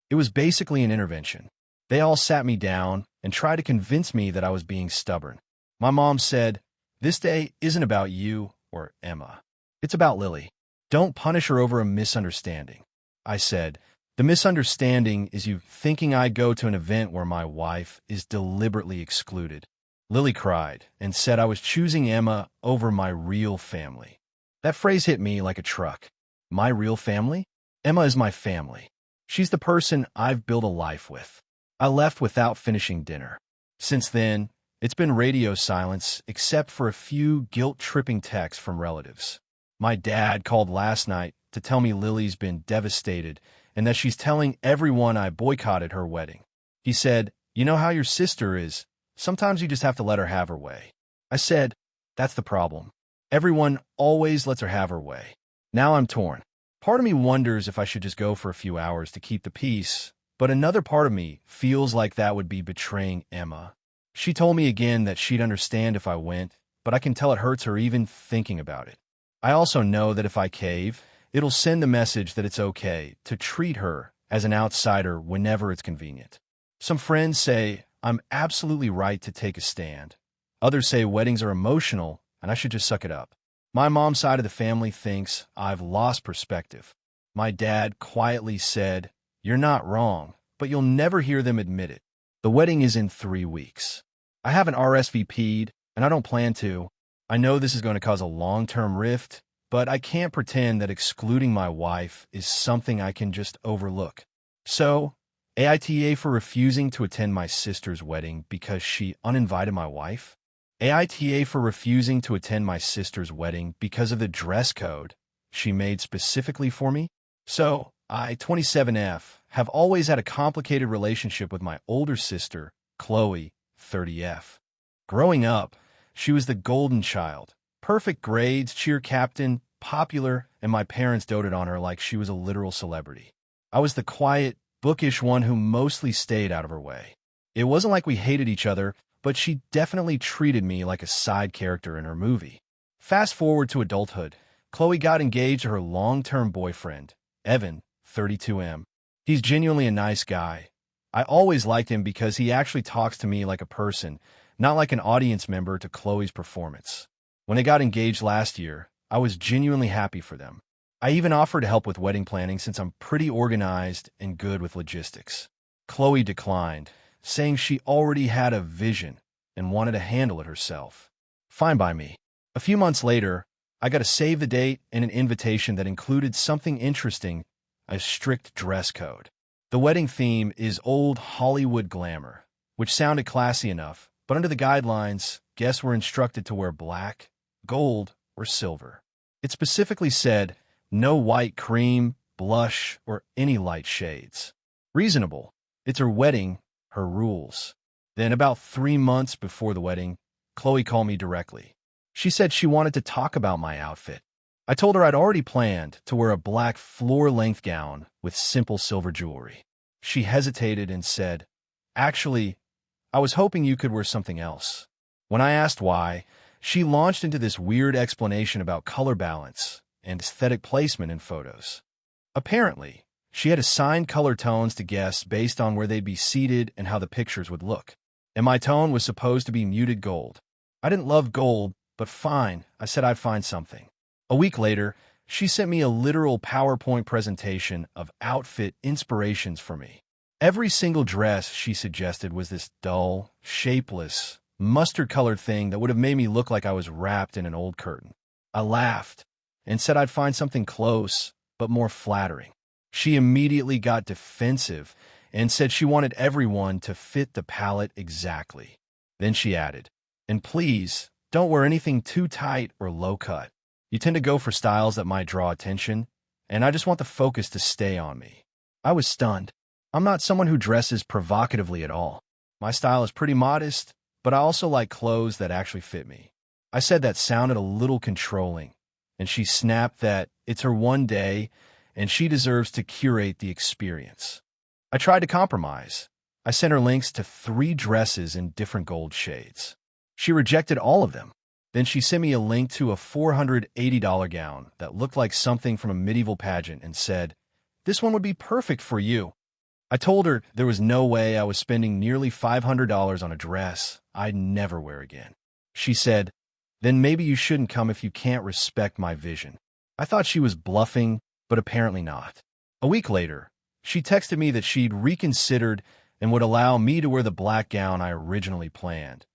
It was basically an intervention. They all sat me down and tried to convince me that I was being stubborn. My mom said, "This day isn't about you or Emma. It's about Lily. Don't punish her over a misunderstanding." I said, "The misunderstanding is you thinking I'd go to an event where my wife is deliberately excluded." Lily cried and said I was choosing Emma over my real family. That phrase hit me like a truck. My real family? Emma is my family. She's the person I've built a life with. I left without finishing dinner. Since then, it's been radio silence except for a few guilt-tripping texts from relatives. My dad called last night to tell me Lily's been devastated and that she's telling everyone I boycotted her wedding. He said, "You know how your sister is. Sometimes you just have to let her have her way." I said, "That's the problem. Everyone always lets her have her way." Now I'm torn. Part of me wonders if I should just go for a few hours to keep the peace, but another part of me feels like that would be betraying Emma. She told me again that she'd understand if I went, but I can tell it hurts her even thinking about it. I also know that if I cave, it'll send the message that it's okay to treat her as an outsider whenever it's convenient. Some friends say I'm absolutely right to take a stand. Others say weddings are emotional and I should just suck it up. My mom's side of the family thinks I've lost perspective. My dad quietly said, "You're not wrong, but you'll never hear them admit it." The wedding is in 3 weeks. I haven't RSVP'd, and I don't plan to. I know this is going to cause a long-term rift, but I can't pretend that excluding my wife is something I can just overlook. So, AITA for refusing to attend my sister's wedding because she uninvited my wife? AITA for refusing to attend my sister's wedding because of the dress code she made specifically for me? So, I, 27F, have always had a complicated relationship with my older sister, Chloe, 30F. Growing up, she was the golden child. Perfect grades, cheer captain, popular, and my parents doted on her like she was a literal celebrity. I was the quiet, bookish one who mostly stayed out of her way. It wasn't like we hated each other, but she definitely treated me like a side character in her movie. Fast forward to adulthood, Chloe got engaged to her long-term boyfriend, Evan, 32M. He's genuinely a nice guy. I always liked him because he actually talks to me like a person, not like an audience member to Chloe's performance. When they got engaged last year, I was genuinely happy for them. I even offered to help with wedding planning since I'm pretty organized and good with logistics. Chloe declined, saying she already had a vision and wanted to handle it herself. Fine by me. A few months later, I got a save the date and an invitation that included something interesting, a strict dress code. The wedding theme is old Hollywood glamour, which sounded classy enough, but under the guidelines, guests were instructed to wear black, gold, or silver. It specifically said, no white cream, blush, or any light shades. Reasonable. It's her wedding, her rules. Then about 3 months before the wedding, Chloe called me directly. She said she wanted to talk about my outfit. I told her I'd already planned to wear a black floor-length gown with simple silver jewelry. She hesitated and said, "Actually, I was hoping you could wear something else." When I asked why, she launched into this weird explanation about color balance and aesthetic placement in photos. Apparently, she had assigned color tones to guests based on where they'd be seated and how the pictures would look. and my tone was supposed to be muted gold. I didn't love gold, but fine, I said I'd find something. A week later, she sent me a literal PowerPoint presentation of outfit inspirations for me. Every single dress she suggested was this dull, shapeless, mustard-colored thing that would have made me look like I was wrapped in an old curtain. I laughed and said I'd find something close, but more flattering. She immediately got defensive and said she wanted everyone to fit the palette exactly. Then she added, "And please, don't wear anything too tight or low-cut. You tend to go for styles that might draw attention, and I just want the focus to stay on me." I was stunned. I'm not someone who dresses provocatively at all. My style is pretty modest, but I also like clothes that actually fit me. I said that sounded a little controlling, and she snapped that it's her one day and she deserves to curate the experience. I tried to compromise. I sent her links to 3 dresses in different gold shades. She rejected all of them. Then she sent me a link to a $480 gown that looked like something from a medieval pageant and said, "This one would be perfect for you." I told her there was no way I was spending nearly $500 on a dress I'd never wear again. She said, "Then maybe you shouldn't come if you can't respect my vision." I thought she was bluffing, but apparently not. A week later, she texted me that she'd reconsidered and would allow me to wear the black gown I originally planned,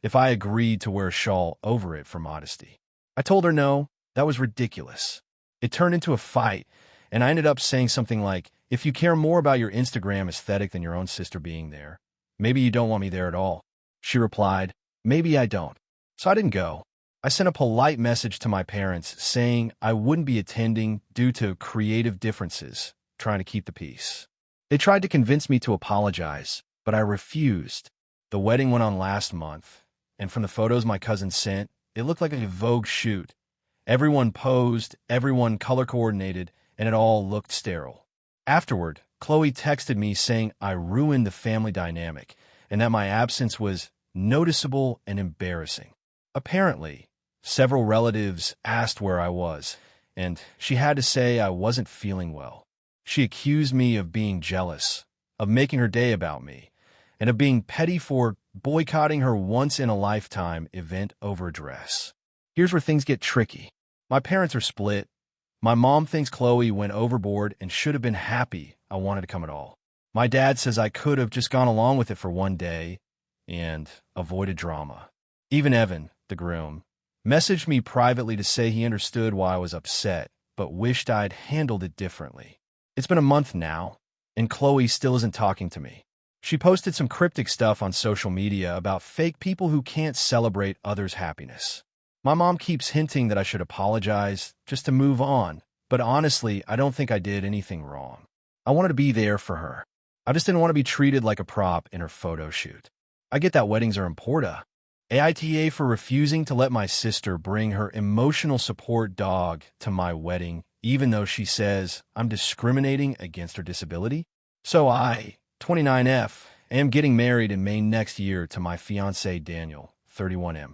if I agreed to wear a shawl over it for modesty. I told her no, that was ridiculous. It turned into a fight, and I ended up saying something like, "If you care more about your Instagram aesthetic than your own sister being there, maybe you don't want me there at all." She replied, "Maybe I don't." So I didn't go. I sent a polite message to my parents saying I wouldn't be attending due to creative differences, trying to keep the peace. They tried to convince me to apologize, but I refused. The wedding went on last month, and from the photos my cousin sent, it looked like a Vogue shoot. Everyone posed, everyone color-coordinated, and it all looked sterile. Afterward, Chloe texted me saying I ruined the family dynamic and that my absence was noticeable and embarrassing. Apparently, several relatives asked where I was, and she had to say I wasn't feeling well. She accused me of being jealous, of making her day about me, and of being petty for boycotting her once-in-a-lifetime event over a dress. Here's where things get tricky. My parents are split. My mom thinks Chloe went overboard and should have been happy I wanted to come at all. My dad says I could have just gone along with it for one day and avoided drama. Even Evan, the groom, messaged me privately to say he understood why I was upset, but wished I'd handled it differently. It's been a month now, and Chloe still isn't talking to me. She posted some cryptic stuff on social media about fake people who can't celebrate others' happiness. My mom keeps hinting that I should apologize just to move on, but honestly, I don't think I did anything wrong. I wanted to be there for her. I just didn't want to be treated like a prop in her photo shoot. I get that weddings are important. AITA for refusing to let my sister bring her emotional support dog to my wedding, even though she says I'm discriminating against her disability. So I, 29F, am getting married in May next year to my fiancé Daniel, 31M.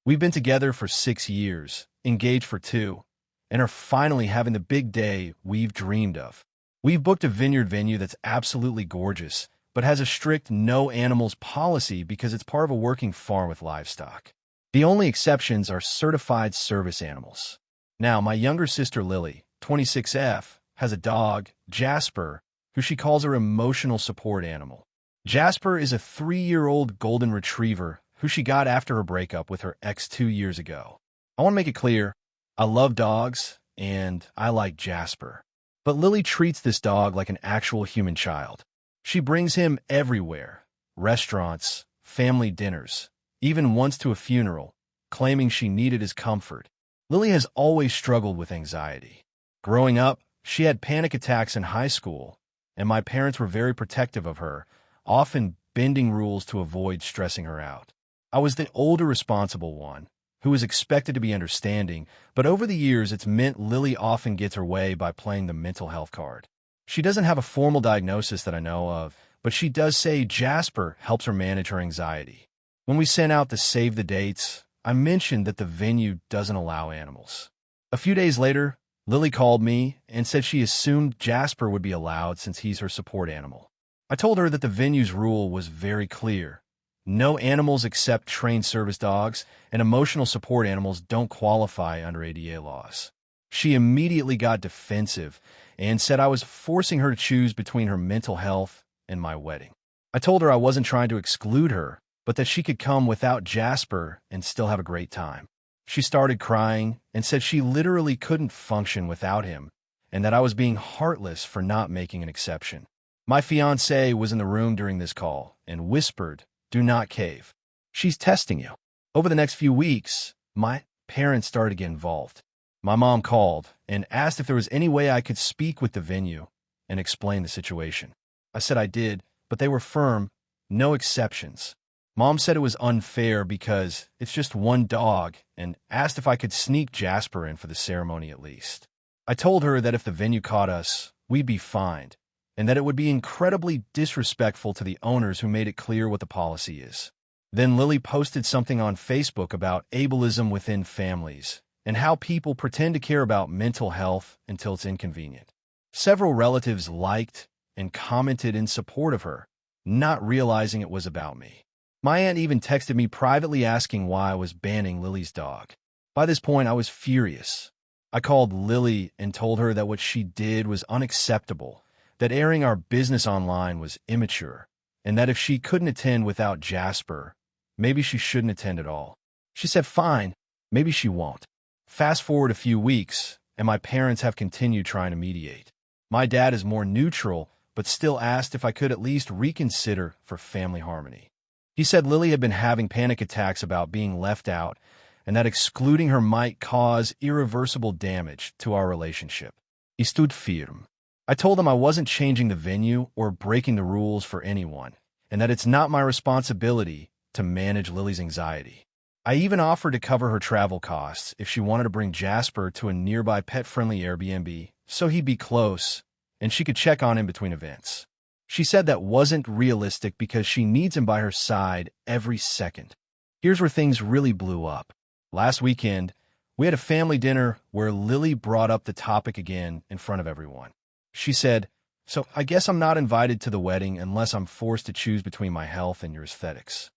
We've been together for 6 years, engaged for 2, and are finally having the big day we've dreamed of. We've booked a vineyard venue that's absolutely gorgeous, but has a strict no animals policy because it's part of a working farm with livestock. The only exceptions are certified service animals. Now, my younger sister Lily, 26F, has a dog, Jasper, who she calls her emotional support animal. Jasper is a 3-year-old golden retriever who she got after her breakup with her ex 2 years ago. I want to make it clear, I love dogs, and I like Jasper. But Lily treats this dog like an actual human child. She brings him everywhere, restaurants, family dinners, even once to a funeral, claiming she needed his comfort. Lily has always struggled with anxiety. Growing up, she had panic attacks in high school, and my parents were very protective of her, often bending rules to avoid stressing her out. I was the older responsible one, who was expected to be understanding, but over the years it's meant Lily often gets her way by playing the mental health card. She doesn't have a formal diagnosis that I know of, but she does say Jasper helps her manage her anxiety. When we sent out the save the dates, I mentioned that the venue doesn't allow animals. A few days later, Lily called me and said she assumed Jasper would be allowed since he's her support animal. I told her that the venue's rule was very clear. No animals except trained service dogs and emotional support animals don't qualify under ADA laws. She immediately got defensive and said I was forcing her to choose between her mental health and my wedding. I told her I wasn't trying to exclude her, but that she could come without Jasper and still have a great time. She started crying and said she literally couldn't function without him and that I was being heartless for not making an exception. My fiancée was in the room during this call and whispered, "Do not cave. She's testing you." Over the next few weeks, my parents started to get involved. My mom called and asked if there was any way I could speak with the venue and explain the situation. I said I did, but they were firm, no exceptions. Mom said it was unfair because it's just one dog and asked if I could sneak Jasper in for the ceremony at least. I told her that if the venue caught us, we'd be fined, and that it would be incredibly disrespectful to the owners who made it clear what the policy is. Then Lily posted something on Facebook about ableism within families and how people pretend to care about mental health until it's inconvenient. Several relatives liked and commented in support of her, not realizing it was about me. My aunt even texted me privately asking why I was banning Lily's dog. By this point, I was furious. I called Lily and told her that what she did was unacceptable, that airing our business online was immature, and that if she couldn't attend without Jasper, maybe she shouldn't attend at all. She said, "Fine, maybe she won't." Fast forward a few weeks, and my parents have continued trying to mediate. My dad is more neutral, but still asked if I could at least reconsider for family harmony. He said Lily had been having panic attacks about being left out and that excluding her might cause irreversible damage to our relationship. He stood firm. I told him I wasn't changing the venue or breaking the rules for anyone, and that it's not my responsibility to manage Lily's anxiety. I even offered to cover her travel costs if she wanted to bring Jasper to a nearby pet-friendly Airbnb so he'd be close and she could check on him between events. She said that wasn't realistic because she needs him by her side every second. Here's where things really blew up. Last weekend, we had a family dinner where Lily brought up the topic again in front of everyone. She said, "So I guess I'm not invited to the wedding unless I'm forced to choose between my health and your aesthetics."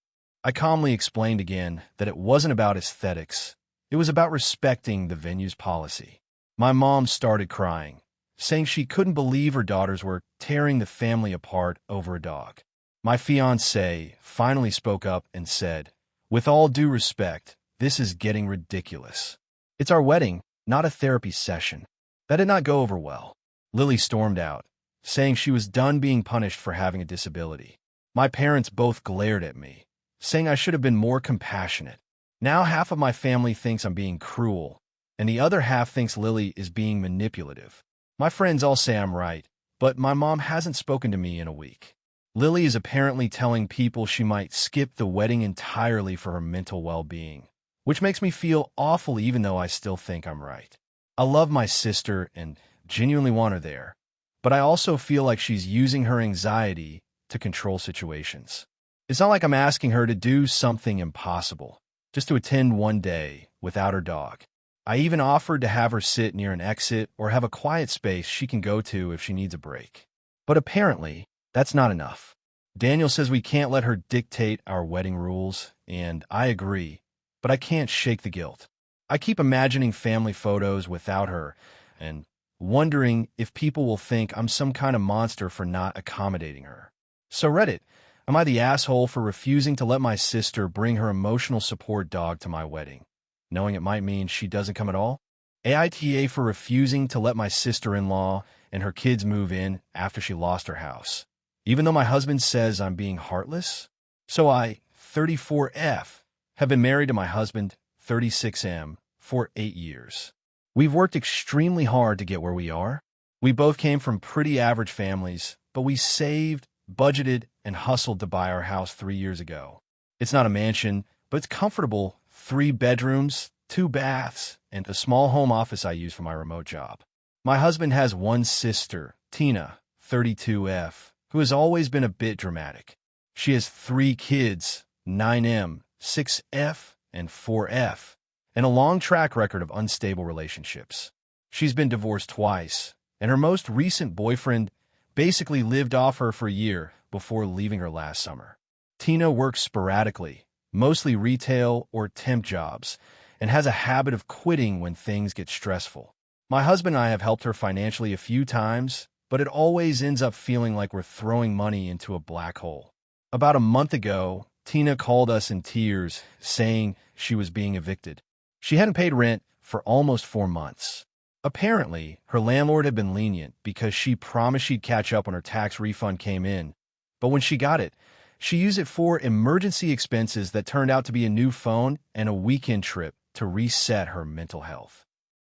I calmly explained again that it wasn't about aesthetics. It was about respecting the venue's policy. My mom started crying, saying she couldn't believe her daughters were tearing the family apart over a dog. My fiancé finally spoke up and said, "With all due respect, this is getting ridiculous. It's our wedding, not a therapy session." That did not go over well. Lily stormed out, saying she was done being punished for having a disability. My parents both glared at me, saying I should have been more compassionate. Now half of my family thinks I'm being cruel, and the other half thinks Lily is being manipulative. My friends all say I'm right, but my mom hasn't spoken to me in a week. Lily is apparently telling people she might skip the wedding entirely for her mental well-being, which makes me feel awful even though I still think I'm right. I love my sister and genuinely want her there, but I also feel like she's using her anxiety to control situations. It's not like I'm asking her to do something impossible, just to attend one day without her dog. I even offered to have her sit near an exit or have a quiet space she can go to if she needs a break. But apparently, that's not enough. Daniel says we can't let her dictate our wedding rules, and I agree, but I can't shake the guilt. I keep imagining family photos without her and wondering if people will think I'm some kind of monster for not accommodating her. So Reddit, am I the asshole for refusing to let my sister bring her emotional support dog to my wedding, knowing it might mean she doesn't come at all? AITA for refusing to let my sister-in-law and her kids move in after she lost her house, even though my husband says I'm being heartless? So I, 34F, have been married to my husband, 36M, for 8 years. We've worked extremely hard to get where we are. We both came from pretty average families, but we saved, budgeted, and hustled to buy our house 3 years ago. It's not a mansion, but it's comfortable. 3 bedrooms, 2 baths, and a small home office I use for my remote job. My husband has one sister, Tina, 32F, who has always been a bit dramatic. She has 3 kids, 9M, 6F, and 4F, and a long track record of unstable relationships. She's been divorced twice, and her most recent boyfriend basically lived off her for a year before leaving her last summer. Tina works sporadically, mostly retail or temp jobs, and has a habit of quitting when things get stressful. My husband and I have helped her financially a few times, but it always ends up feeling like we're throwing money into a black hole. About a month ago, Tina called us in tears, saying she was being evicted. She hadn't paid rent for almost 4 months. Apparently, her landlord had been lenient because she promised she'd catch up when her tax refund came in. But when she got it, she used it for emergency expenses that turned out to be a new phone and a weekend trip to reset her mental health.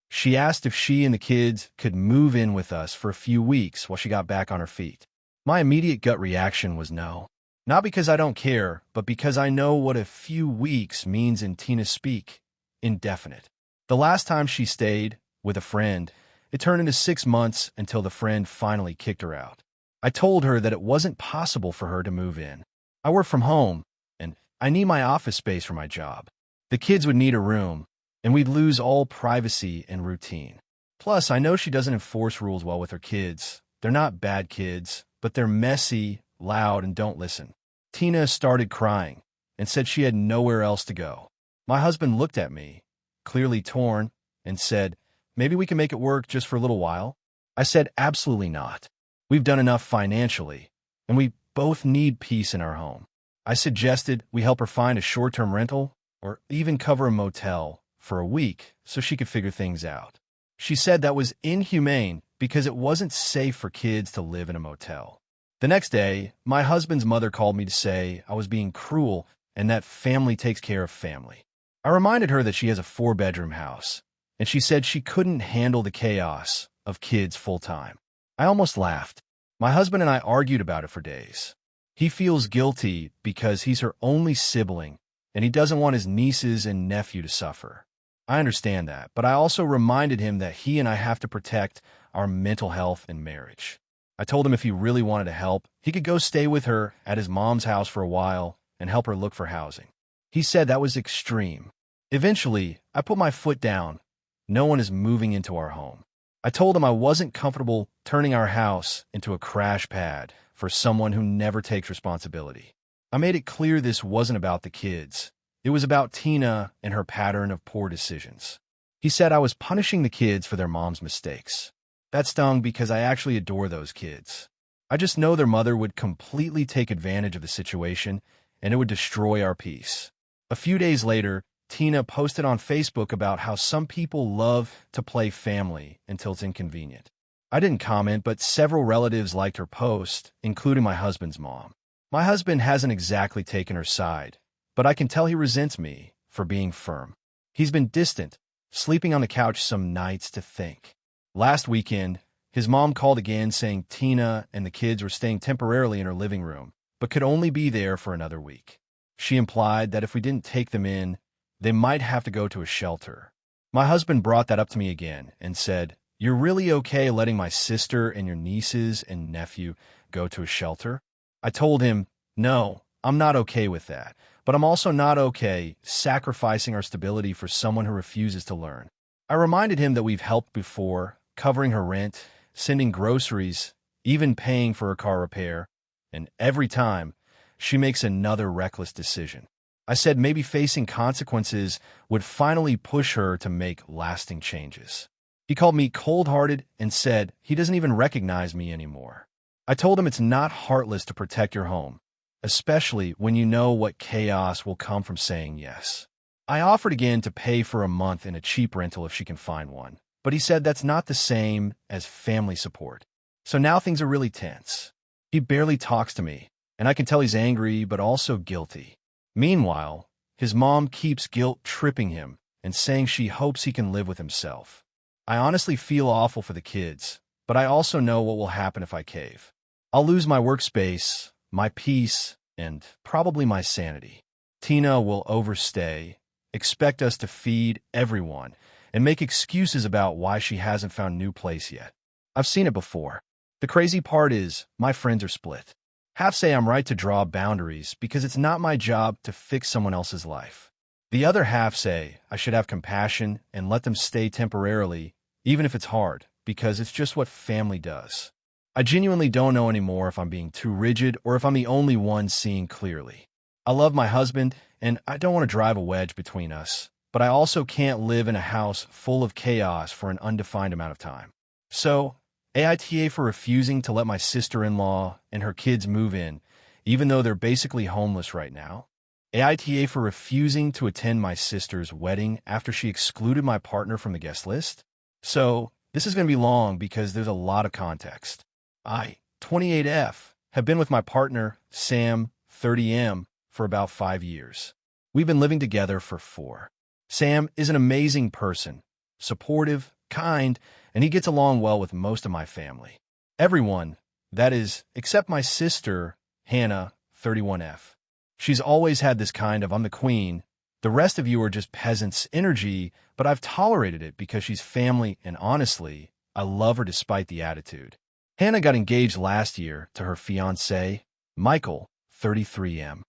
She asked if she and the kids could move in with us for a few weeks while she got back on her feet. My immediate gut reaction was no. Not because I don't care, but because I know what a few weeks means in Tina's speak, indefinite. The last time she stayed with a friend, it turned into 6 months until the friend finally kicked her out. I told her that it wasn't possible for her to move in. I work from home, and I need my office space for my job. The kids would need a room, and we'd lose all privacy and routine. Plus, I know she doesn't enforce rules well with her kids. They're not bad kids, but they're messy, loud, and don't listen. Tina started crying and said she had nowhere else to go. My husband looked at me, clearly torn, and said, "Maybe we can make it work just for a little while." I said, "Absolutely not. We've done enough financially, and we both need peace in our home." I suggested we help her find a short-term rental or even cover a motel for a week so she could figure things out. She said that was inhumane because it wasn't safe for kids to live in a motel. The next day, my husband's mother called me to say I was being cruel and that family takes care of family. I reminded her that she has a 4-bedroom house, and she said she couldn't handle the chaos of kids full-time. I almost laughed. My husband and I argued about it for days. He feels guilty because he's her only sibling, and he doesn't want his nieces and nephew to suffer. I understand that, but I also reminded him that he and I have to protect our mental health and marriage. I told him if he really wanted to help, he could go stay with her at his mom's house for a while and help her look for housing. He said that was extreme. Eventually, I put my foot down. No one is moving into our home. I told him I wasn't comfortable turning our house into a crash pad for someone who never takes responsibility. I made it clear this wasn't about the kids. It was about Tina and her pattern of poor decisions. He said I was punishing the kids for their mom's mistakes. That stung because I actually adore those kids. I just know their mother would completely take advantage of the situation, and it would destroy our peace. A few days later, Tina posted on Facebook about how some people love to play family until it's inconvenient. I didn't comment, but several relatives liked her post, including my husband's mom. My husband hasn't exactly taken her side, but I can tell he resents me for being firm. He's been distant, sleeping on the couch some nights to think. Last weekend, his mom called again saying Tina and the kids were staying temporarily in her living room, but could only be there for another week. She implied that if we didn't take them in, they might have to go to a shelter. My husband brought that up to me again and said, "You're really okay letting my sister and your nieces and nephew go to a shelter?" I told him, "No, I'm not okay with that, but I'm also not okay sacrificing our stability for someone who refuses to learn." I reminded him that we've helped before, covering her rent, sending groceries, even paying for her car repair, and every time, she makes another reckless decision. I said maybe facing consequences would finally push her to make lasting changes. He called me cold-hearted and said he doesn't even recognize me anymore. I told him it's not heartless to protect your home, especially when you know what chaos will come from saying yes. I offered again to pay for a month in a cheap rental if she can find one, but he said that's not the same as family support. So now things are really tense. He barely talks to me, and I can tell he's angry but also guilty. Meanwhile, his mom keeps guilt-tripping him and saying she hopes he can live with himself. I honestly feel awful for the kids, but I also know what will happen if I cave. I'll lose my workspace, my peace, and probably my sanity. Tina will overstay, expect us to feed everyone, and make excuses about why she hasn't found a new place yet. I've seen it before. The crazy part is, my friends are split. Half say I'm right to draw boundaries because it's not my job to fix someone else's life. The other half say I should have compassion and let them stay temporarily, even if it's hard, because it's just what family does. I genuinely don't know anymore if I'm being too rigid or if I'm the only one seeing clearly. I love my husband, and I don't want to drive a wedge between us, but I also can't live in a house full of chaos for an undefined amount of time. So, AITA for refusing to let my sister-in-law and her kids move in, even though they're basically homeless right now. AITA for refusing to attend my sister's wedding after she excluded my partner from the guest list. So, this is going to be long because there's a lot of context. I, 28F, have been with my partner, Sam, 30M, for about 5 years. We've been living together for 4. Sam is an amazing person, supportive, kind, and he gets along well with most of my family. Everyone, that is, except my sister, Hannah, 31F. She's always had this kind of "I'm the queen, the rest of you are just peasants" energy, but I've tolerated it because she's family, and honestly, I love her despite the attitude. Hannah got engaged last year to her fiancé, Michael, 33M.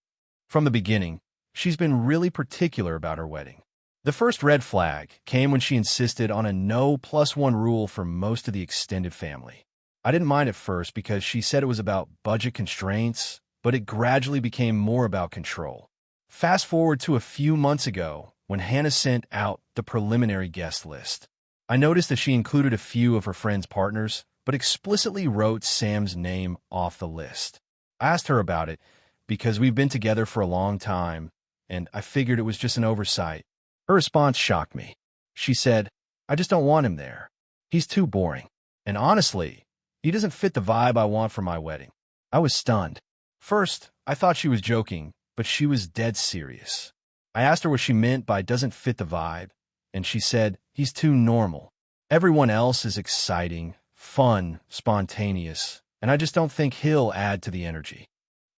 From the beginning, she's been really particular about her wedding. The first red flag came when she insisted on a no +1 rule for most of the extended family. I didn't mind at first because she said it was about budget constraints, but it gradually became more about control. Fast forward to a few months ago when Hannah sent out the preliminary guest list. I noticed that she included a few of her friends' partners, but explicitly wrote Sam's name off the list. I asked her about it because we've been together for a long time, and I figured it was just an oversight. Her response shocked me. She said, "I just don't want him there. He's too boring. And honestly, he doesn't fit the vibe I want for my wedding." I was stunned. First, I thought she was joking, but she was dead serious. I asked her what she meant by "doesn't fit the vibe," and she said, "He's too normal. Everyone else is exciting, fun, spontaneous, and I just don't think he'll add to the energy."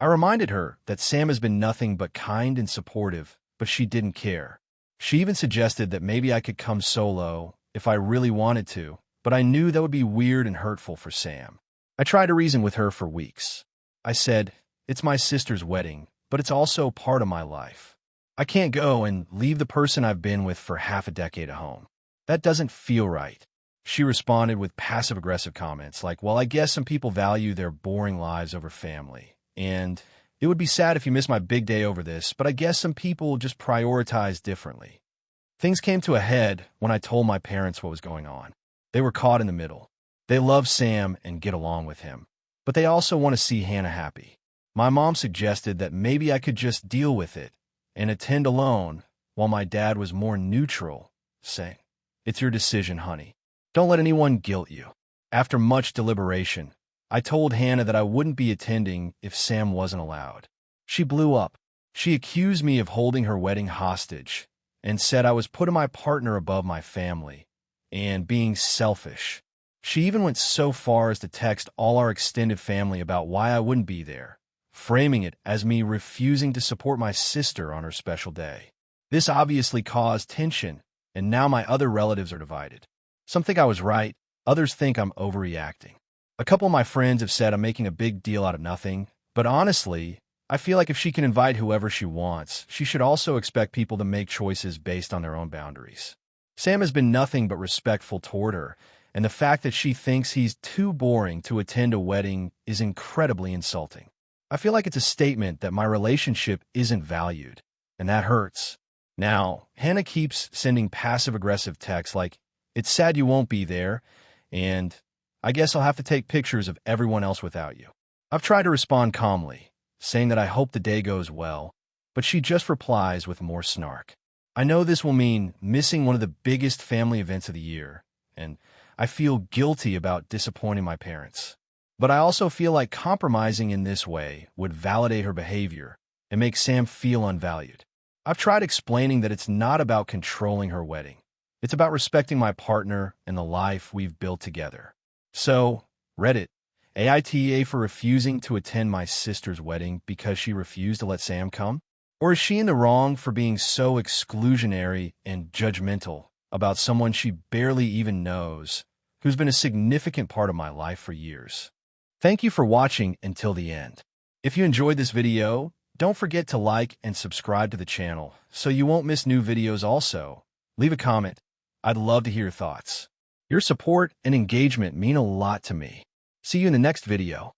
I reminded her that Sam has been nothing but kind and supportive, but she didn't care. She even suggested that maybe I could come solo if I really wanted to, but I knew that would be weird and hurtful for Sam. I tried to reason with her for weeks. I said, "It's my sister's wedding, but it's also part of my life. I can't go and leave the person I've been with for half a decade at home. That doesn't feel right." She responded with passive-aggressive comments like, "Well, I guess some people value their boring lives over family, and it would be sad if you miss my big day over this, but I guess some people just prioritize differently." Things came to a head when I told my parents what was going on. They were caught in the middle. They love Sam and get along with him, but they also want to see Hannah happy. My mom suggested that maybe I could just deal with it and attend alone, while my dad was more neutral, saying, "It's your decision, honey. Don't let anyone guilt you." After much deliberation, I told Hannah that I wouldn't be attending if Sam wasn't allowed. She blew up. She accused me of holding her wedding hostage and said I was putting my partner above my family and being selfish. She even went so far as to text all our extended family about why I wouldn't be there, framing it as me refusing to support my sister on her special day. This obviously caused tension, and now my other relatives are divided. Some think I was right, others think I'm overreacting. A couple of my friends have said I'm making a big deal out of nothing, but honestly, I feel like if she can invite whoever she wants, she should also expect people to make choices based on their own boundaries. Sam has been nothing but respectful toward her, and the fact that she thinks he's too boring to attend a wedding is incredibly insulting. I feel like it's a statement that my relationship isn't valued, and that hurts. Now, Hannah keeps sending passive-aggressive texts like, "It's sad you won't be there," and "I guess I'll have to take pictures of everyone else without you." I've tried to respond calmly, saying that I hope the day goes well, but she just replies with more snark. I know this will mean missing one of the biggest family events of the year, and I feel guilty about disappointing my parents. But I also feel like compromising in this way would validate her behavior and make Sam feel unvalued. I've tried explaining that it's not about controlling her wedding. It's about respecting my partner and the life we've built together. So, Reddit, AITA for refusing to attend my sister's wedding because she refused to let Sam come? Or is she in the wrong for being so exclusionary and judgmental about someone she barely even knows, who's been a significant part of my life for years? Thank you for watching until the end. If you enjoyed this video, don't forget to like and subscribe to the channel so you won't miss new videos also. Leave a comment. I'd love to hear your thoughts. Your support and engagement mean a lot to me. See you in the next video.